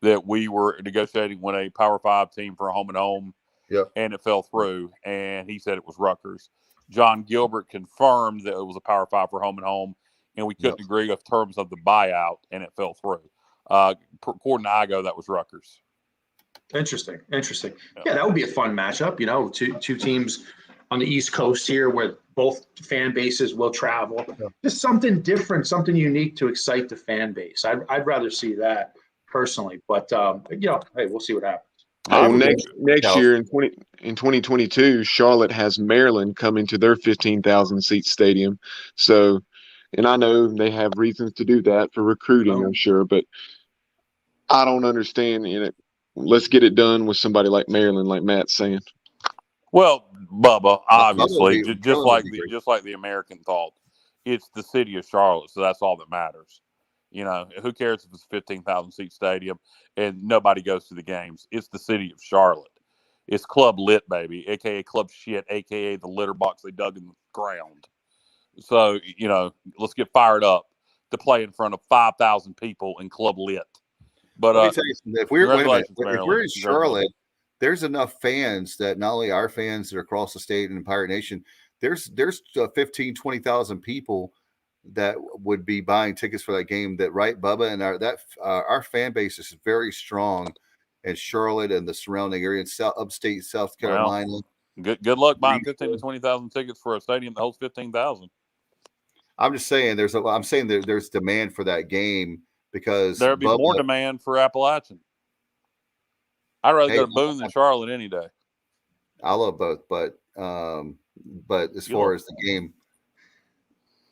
that we were negotiating with a Power 5 team for a home and home. Yep. And it fell through. And he said it was Rutgers. John Gilbert confirmed that it was a Power 5 for home and home. And we couldn't agree on terms of the buyout, and it fell through. According to Igo, that was Rutgers. Interesting. Yeah, that would be a fun matchup. Two teams on the East Coast here, where both fan bases will travel. Yeah. Just something different, something unique to excite the fan base. I'd rather see that personally, but hey, we'll see what happens. Next year in 2022, Charlotte has Maryland coming to their 15,000 seat stadium. So. And I know they have reasons to do that for recruiting, I'm sure, but I don't understand. Let's get it done with somebody like Maryland, like Matt's saying. Well, Bubba, obviously, just like the American thought, it's the city of Charlotte, so that's all that matters. Who cares if it's a 15,000 seat stadium and nobody goes to the games? It's the city of Charlotte. It's club lit, baby, aka club shit, aka the litter box they dug in the ground. So, let's get fired up to play in front of 5,000 people in club lit. But let me tell you something. If we're wait a minute, congratulations, if Maryland. we're in Charlotte, there's enough fans that not only our fans that are across the state and Pirate Nation, there's 15, 20,000 people that would be buying tickets for that game. That right, Bubba, and our fan base is very strong in Charlotte and the surrounding area, upstate South Carolina. Well, good luck buying 15 to 20,000 tickets for a stadium that holds 15,000. I'm just saying there's demand for that game because there'd be more demand for Appalachian. I'd rather go to Boone than Charlotte any day. I love both, but as far as the game,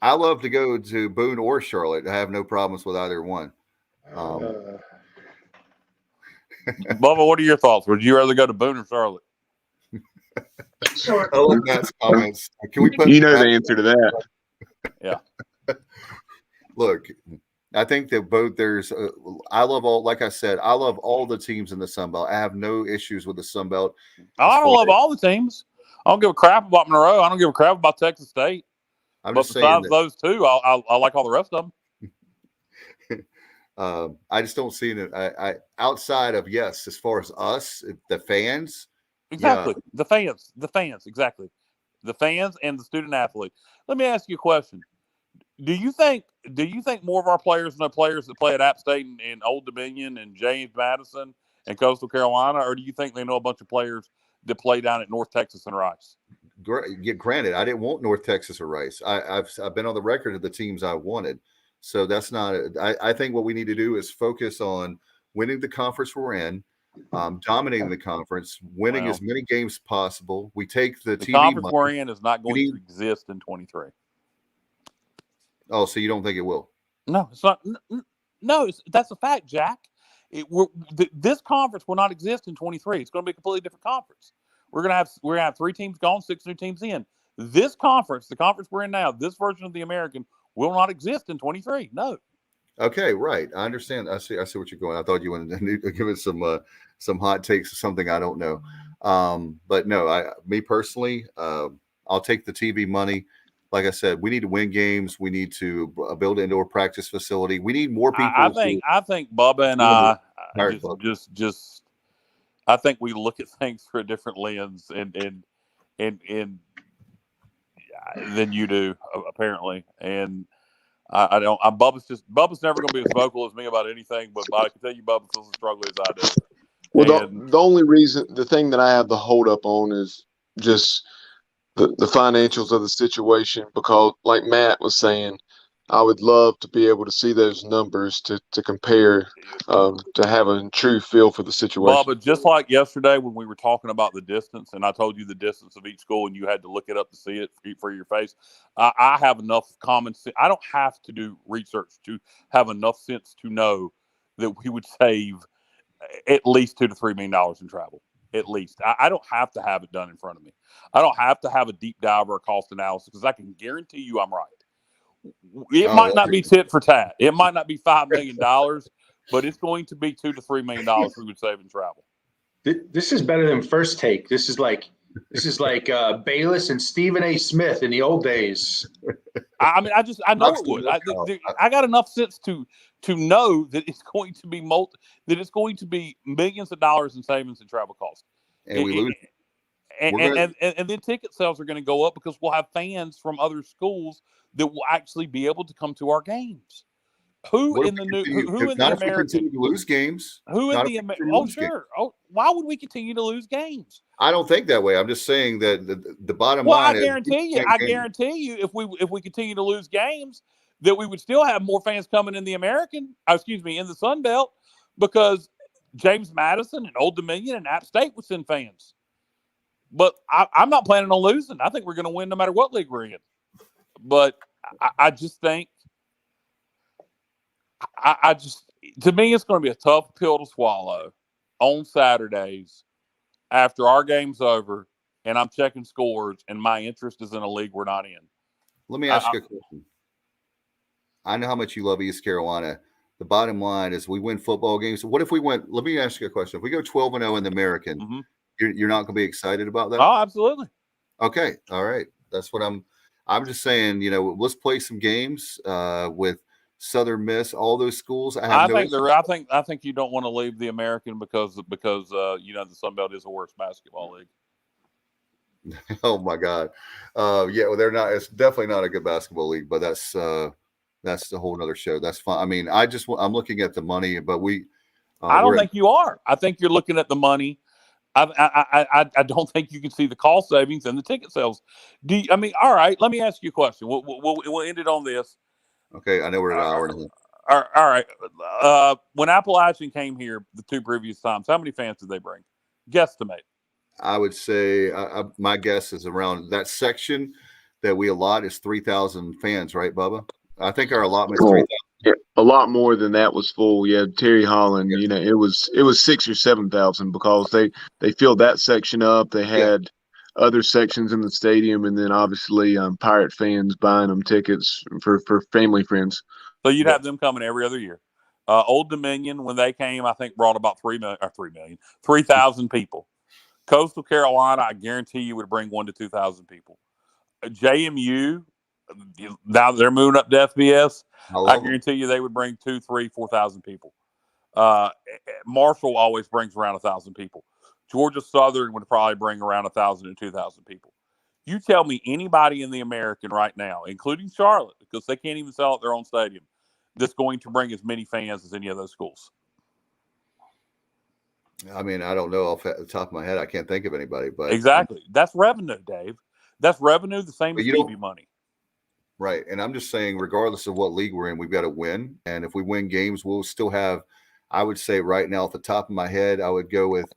I love to go to Boone or Charlotte. I have no problems with either one. Bubba, what are your thoughts? Would you rather go to Boone or Charlotte? I love Matt's comments. Can we put the answer to that? Yeah. Look, I think that both I love all, like I said, I love all the teams in the Sun Belt. I have no issues with the Sun Belt. I don't love all the teams. I don't give a crap about Monroe. I don't give a crap about Texas State. I'm but just saying besides those two, I like all the rest of them. I just don't see it. I outside of as far as us, the fans. Exactly. Yeah. The fans, exactly. The fans and the student athlete. Let me ask you a question. Do you think more of our players know players that play at App State and Old Dominion and James Madison and Coastal Carolina, or do you think they know a bunch of players that play down at North Texas and Rice? Granted, I didn't want North Texas or Rice. I've been on the record of the teams I wanted. So that's not I think what we need to do is focus on winning the conference we're in, dominating the conference, winning as many games as possible. We take the TV conference money. We're in is not going to exist in 23. Oh, so you don't think it will? No, it's not. No, that's a fact, Jack. This conference will not exist in 23. It's going to be a completely different conference. We're gonna have 3 teams gone, 6 new teams in. This conference, the conference we're in now, this version of the American will not exist in 23. No. Okay, right. I understand. I see what you're going. I thought you wanted to give us some hot takes or something. I don't know. But no, me personally, I'll take the TV money. Like I said, we need to win games. We need to build an indoor practice facility. We need more people. I think Bubba and I just I think we look at things through a different lens and than you do, apparently. And I don't. Bubba's never going to be as vocal as me about anything, but I can tell you, Bubba feels as strongly as I do. Well, the only reason, the thing that I have the hold up on is just the financials of the situation, because like Matt was saying, I would love to be able to see those numbers to compare, to have a true feel for the situation. Bubba, just like yesterday when we were talking about the distance, and I told you the distance of each school, and you had to look it up to see it for your face. I have enough common sense. I don't have to do research to have enough sense to know that we would save at least $2 to $3 million in travel. At least. I don't have to have it done in front of me. I don't have to have a deep dive or a cost analysis, because I can guarantee you I'm right. It might not be tit for tat. It might not be $5 million, but it's going to be $2 to $3 million we would save in travel. This is better than First Take. This is like Bayless and Stephen A. Smith in the old days. I mean, I know it would. I got enough sense to know that it's going to be millions of dollars in savings and travel costs. And we lose. And then ticket sales are going to go up because we'll have fans from other schools that will actually be able to come to our games. Who in the American continue to lose games? Who in the American? Oh, sure. Oh, why would we continue to lose games? I don't think that way. I'm just saying that the bottom line. Well, I guarantee you, if we continue to lose games, that we would still have more fans coming in the American. In the Sun Belt, because James Madison and Old Dominion and App State would send fans. But I'm not planning on losing. I think we're going to win no matter what league we're in. But I just think, to me, it's going to be a tough pill to swallow on Saturdays after our game's over and I'm checking scores and my interest is in a league we're not in. Let me ask you a question. I know how much you love East Carolina. The bottom line is we win football games. What if we went? Let me ask you a question. If we go 12-0 in the American, You're not going to be excited about that? Oh, absolutely. Okay. All right. That's what I'm just saying, let's play some games with Southern Miss, all those schools. I think you don't want to leave the American because the Sun Belt is the worst basketball league. Oh my God. Yeah, well, they're not. It's definitely not a good basketball league, but that's a whole nother show. That's fine. I mean, I'm looking at the money, but I don't think you are. I think you're looking at the money. I don't think you can see the cost savings and the ticket sales. All right, let me ask you a question. We'll end it on this. Okay, I know we're at an hour and a half. All right. When Appalachian came here the 2 previous times, how many fans did they bring? Guesstimate. I would say my guess is around that section that we allot is 3,000 fans, right, Bubba? I think our allotment is 3,000. Yeah, a lot more than that was full. Yeah, Terry Holland, it was 6,000 or 7,000 because they filled that section up. They had other sections in the stadium, and then obviously Pirate fans buying them tickets for family friends. So you'd have them coming every other year. Old Dominion, when they came, I think brought about 3,000 people. Coastal Carolina, I guarantee you would bring 1,000 to 2,000 people. JMU, now they're moving up to FBS. I guarantee you they would bring 2,000, 3,000, 4,000 people. Marshall always brings around 1,000 people. Georgia Southern would probably bring around 1,000 to 2,000 people. You tell me anybody in the American right now, including Charlotte, because they can't even sell at their own stadium, that's going to bring as many fans as any of those schools. I mean, I don't know off the top of my head. I can't think of anybody. But exactly, that's revenue, Dave. That's revenue, the same as TV money. Right, and I'm just saying, regardless of what league we're in, we've got to win. And if we win games, we'll still have. I would say right now, off the top of my head, I would go with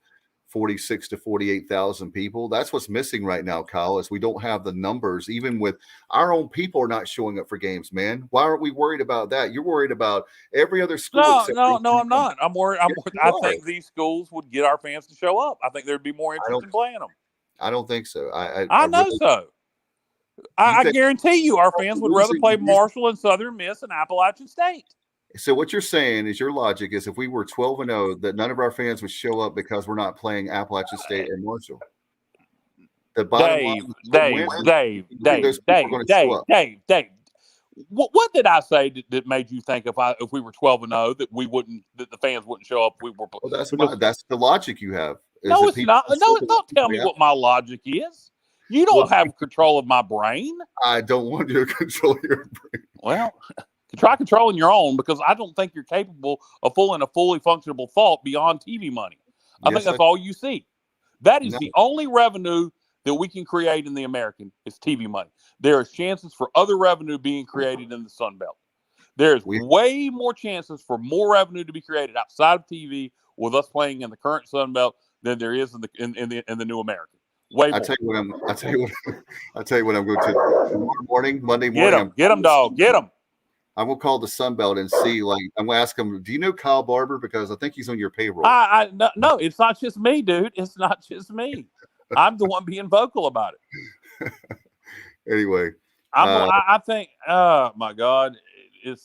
46 to 48,000 people. That's what's missing right now, Kyle, is we don't have the numbers. Even with our own people are not showing up for games, man. Why aren't we worried about that? You're worried about every other school. No, I'm not. I'm worried. I think these schools would get our fans to show up. I think there'd be more interest in playing them. I don't think so. I know really, so. I guarantee you our fans would rather play Marshall and Southern Miss and Appalachian State. So what you're saying is your logic is if we were 12-0, that none of our fans would show up because we're not playing Appalachian State and Marshall. The Dave. What did I say that made you think if we were 12-0 that the fans wouldn't show up? Well, that's the logic you have. No, it's not. No, don't tell me what my logic is. You don't have control of my brain. I don't want you to control your brain. Well, try controlling your own, because I don't think you're capable of a fully functional thought beyond TV money. I think that's all you see. That is the only revenue that we can create in the American is TV money. There is chances for other revenue being created in the Sun Belt. There's way more chances for more revenue to be created outside of TV with us playing in the current Sun Belt than there is in the new American. Way more. I'll tell you what I'm going to Monday morning. Get him, dog. Get him. I'm gonna call the Sun Belt and see. I'm gonna ask him. Do you know Kyle Barber? Because I think he's on your payroll. No, it's not just me, dude. It's not just me. I'm the one being vocal about it. Anyway, I think. Oh my God, we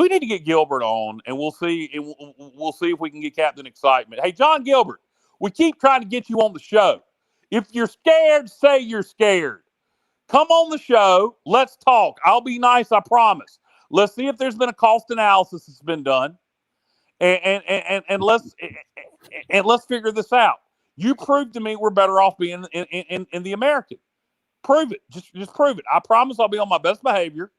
need to get Gilbert on, and we'll see. We'll see if we can get Captain Excitement. Hey, John Gilbert, we keep trying to get you on the show. If you're scared, say you're scared. Come on the show. Let's talk. I'll be nice. I promise. Let's see if there's been a cost analysis that's been done, and let's figure this out. You prove to me we're better off being in the American. Prove it. Just prove it. I promise I'll be on my best behavior.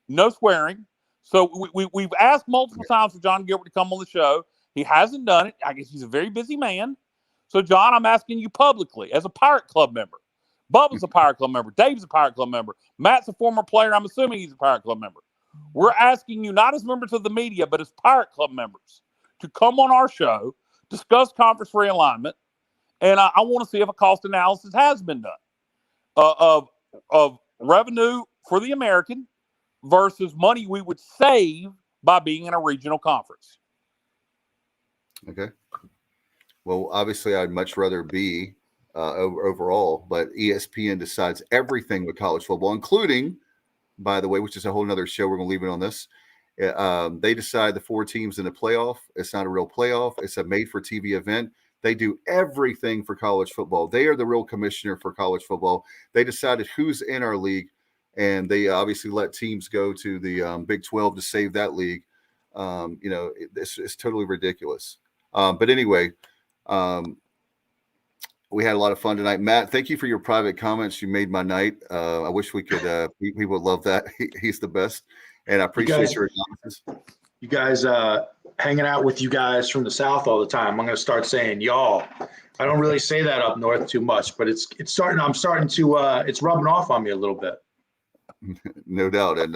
No swearing. So we've asked multiple times for John Gilbert to come on the show. He hasn't done it. I guess he's a very busy man. So, John, I'm asking you publicly as a Pirate Club member. Bubba's a Pirate Club member. Dave's a Pirate Club member. Matt's a former player. I'm assuming he's a Pirate Club member. We're asking you, not as members of the media, but as Pirate Club members, to come on our show, discuss conference realignment, and I want to see if a cost analysis has been done of revenue for the American versus money we would save by being in a regional conference. Okay. Well, obviously, I'd much rather be overall, but ESPN decides everything with college football, including, by the way, which is a whole nother show. We're going to leave it on this, They decide the 4 teams in the playoff. It's not a real playoff. It's a made-for-TV event. They do everything for college football. They are the real commissioner for college football. They decided who's in our league, and they obviously let teams go to the Big 12 to save that league. It's totally ridiculous. But anyway, we had a lot of fun tonight. Matt, thank you for your private comments. You made my night. I wish we could. We would love that. He's the best, and I appreciate your analysis. You guys, hanging out with you guys from the South all the time. I'm going to start saying y'all. I don't really say that up north too much, but it's starting. I'm starting to. It's rubbing off on me a little bit. No doubt, and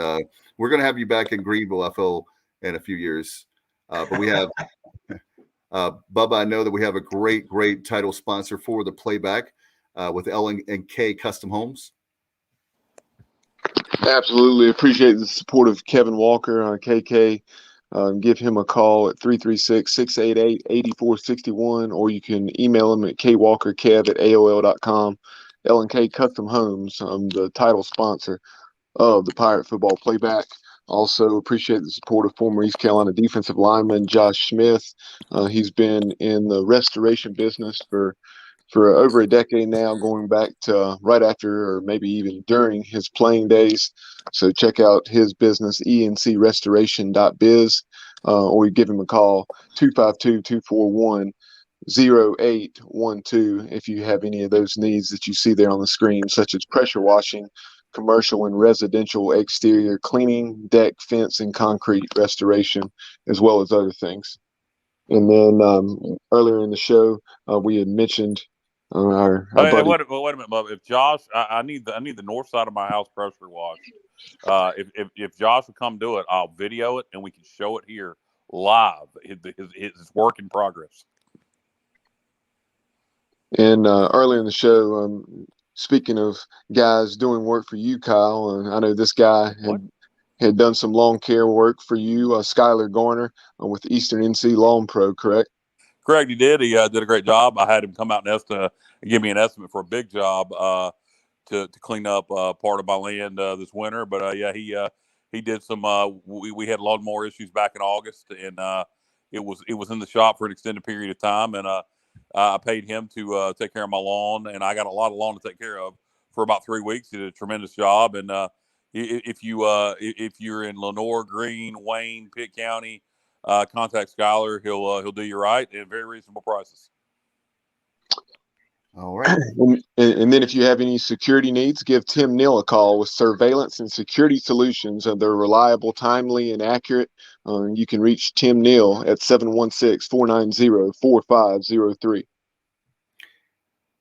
we're going to have you back in Greenville, I feel, in a few years. But we have. Bubba, I know that we have a great title sponsor for the playback with L&K Custom Homes. Absolutely. Appreciate the support of Kevin Walker on KK. Give him a call at 336-688-8461, or you can email him at kwalkerkev@aol.com. L&K Custom Homes, the title sponsor of the Pirate Football Playback. Also appreciate the support of former East Carolina defensive lineman Josh Smith. He's been in the restoration business for over a decade now, going back to right after or maybe even during his playing days. So check out his business, encrestoration.biz, or you give him a call, 252-241-0812, if you have any of those needs that you see there on the screen, such as pressure washing, commercial and residential exterior cleaning, deck, fence, and concrete restoration, as well as other things. And then earlier in the show, we had mentioned our buddy. Wait a minute, Bubba. If Josh, I need the north side of my house pressure washed. If Josh will come do it, I'll video it and we can show it here live. His work in progress. And earlier in the show, speaking of guys doing work for you, Kyle, I know this guy had done some lawn care work for you, Skylar Garner, with Eastern NC Lawn Pro, correct? Correct, he did. He did a great job. I had him come out and give me an estimate for a big job to clean up part of my land this winter. But he did some. We had lawnmower issues back in August, and it was in the shop for an extended period of time, and I paid him to take care of my lawn, and I got a lot of lawn to take care of for about 3 weeks. He did a tremendous job, and if you're in Lenoir, Greene, Wayne, Pitt County, contact Skylar. He'll do you right at very reasonable prices. All right. And then if you have any security needs, give Tim Neal a call with Surveillance and Security Solutions. They're reliable, timely, and accurate. You can reach Tim Neal at 716-490-4503.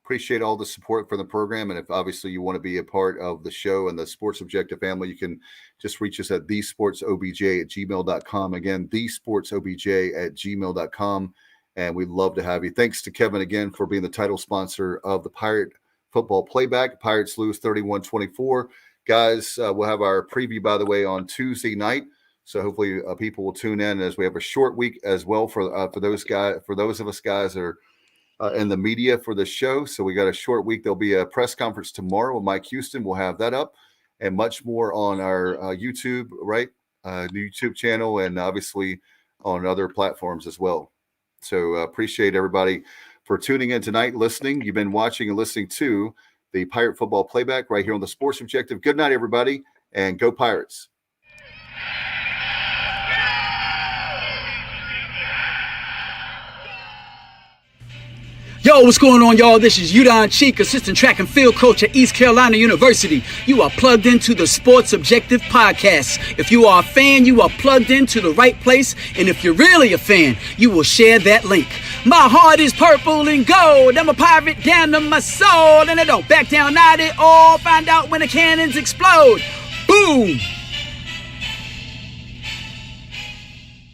Appreciate all the support for the program. And if obviously you want to be a part of the show and the Sports Objective family, you can just reach us at thesportsobj@gmail.com. Again, thesportsobj@gmail.com. And we'd love to have you. Thanks to Kevin again for being the title sponsor of the Pirate Football Playback. Pirates lose 31-24. Guys, we'll have our preview, by the way, on Tuesday night. So hopefully people will tune in as we have a short week as well for those guys, for those of us guys that are in the media for the show. So we got a short week. There'll be a press conference tomorrow with Mike Houston. We'll have that up and much more on our YouTube, right? YouTube channel, and obviously on other platforms as well. So appreciate everybody for tuning in tonight, listening. You've been watching and listening to the Pirate Football Playback right here on the Sports Objective. Good night, everybody, and go Pirates. Yo, what's going on, y'all? This is Udon Cheek, assistant track and field coach at East Carolina University. You are plugged into the Sports Objective podcast. If you are a fan, you are plugged into the right place. And if you're really a fan, you will share that link. My heart is purple and gold. I'm a pirate down to my soul. And I don't back down, not at all. Find out when the cannons explode. Boom!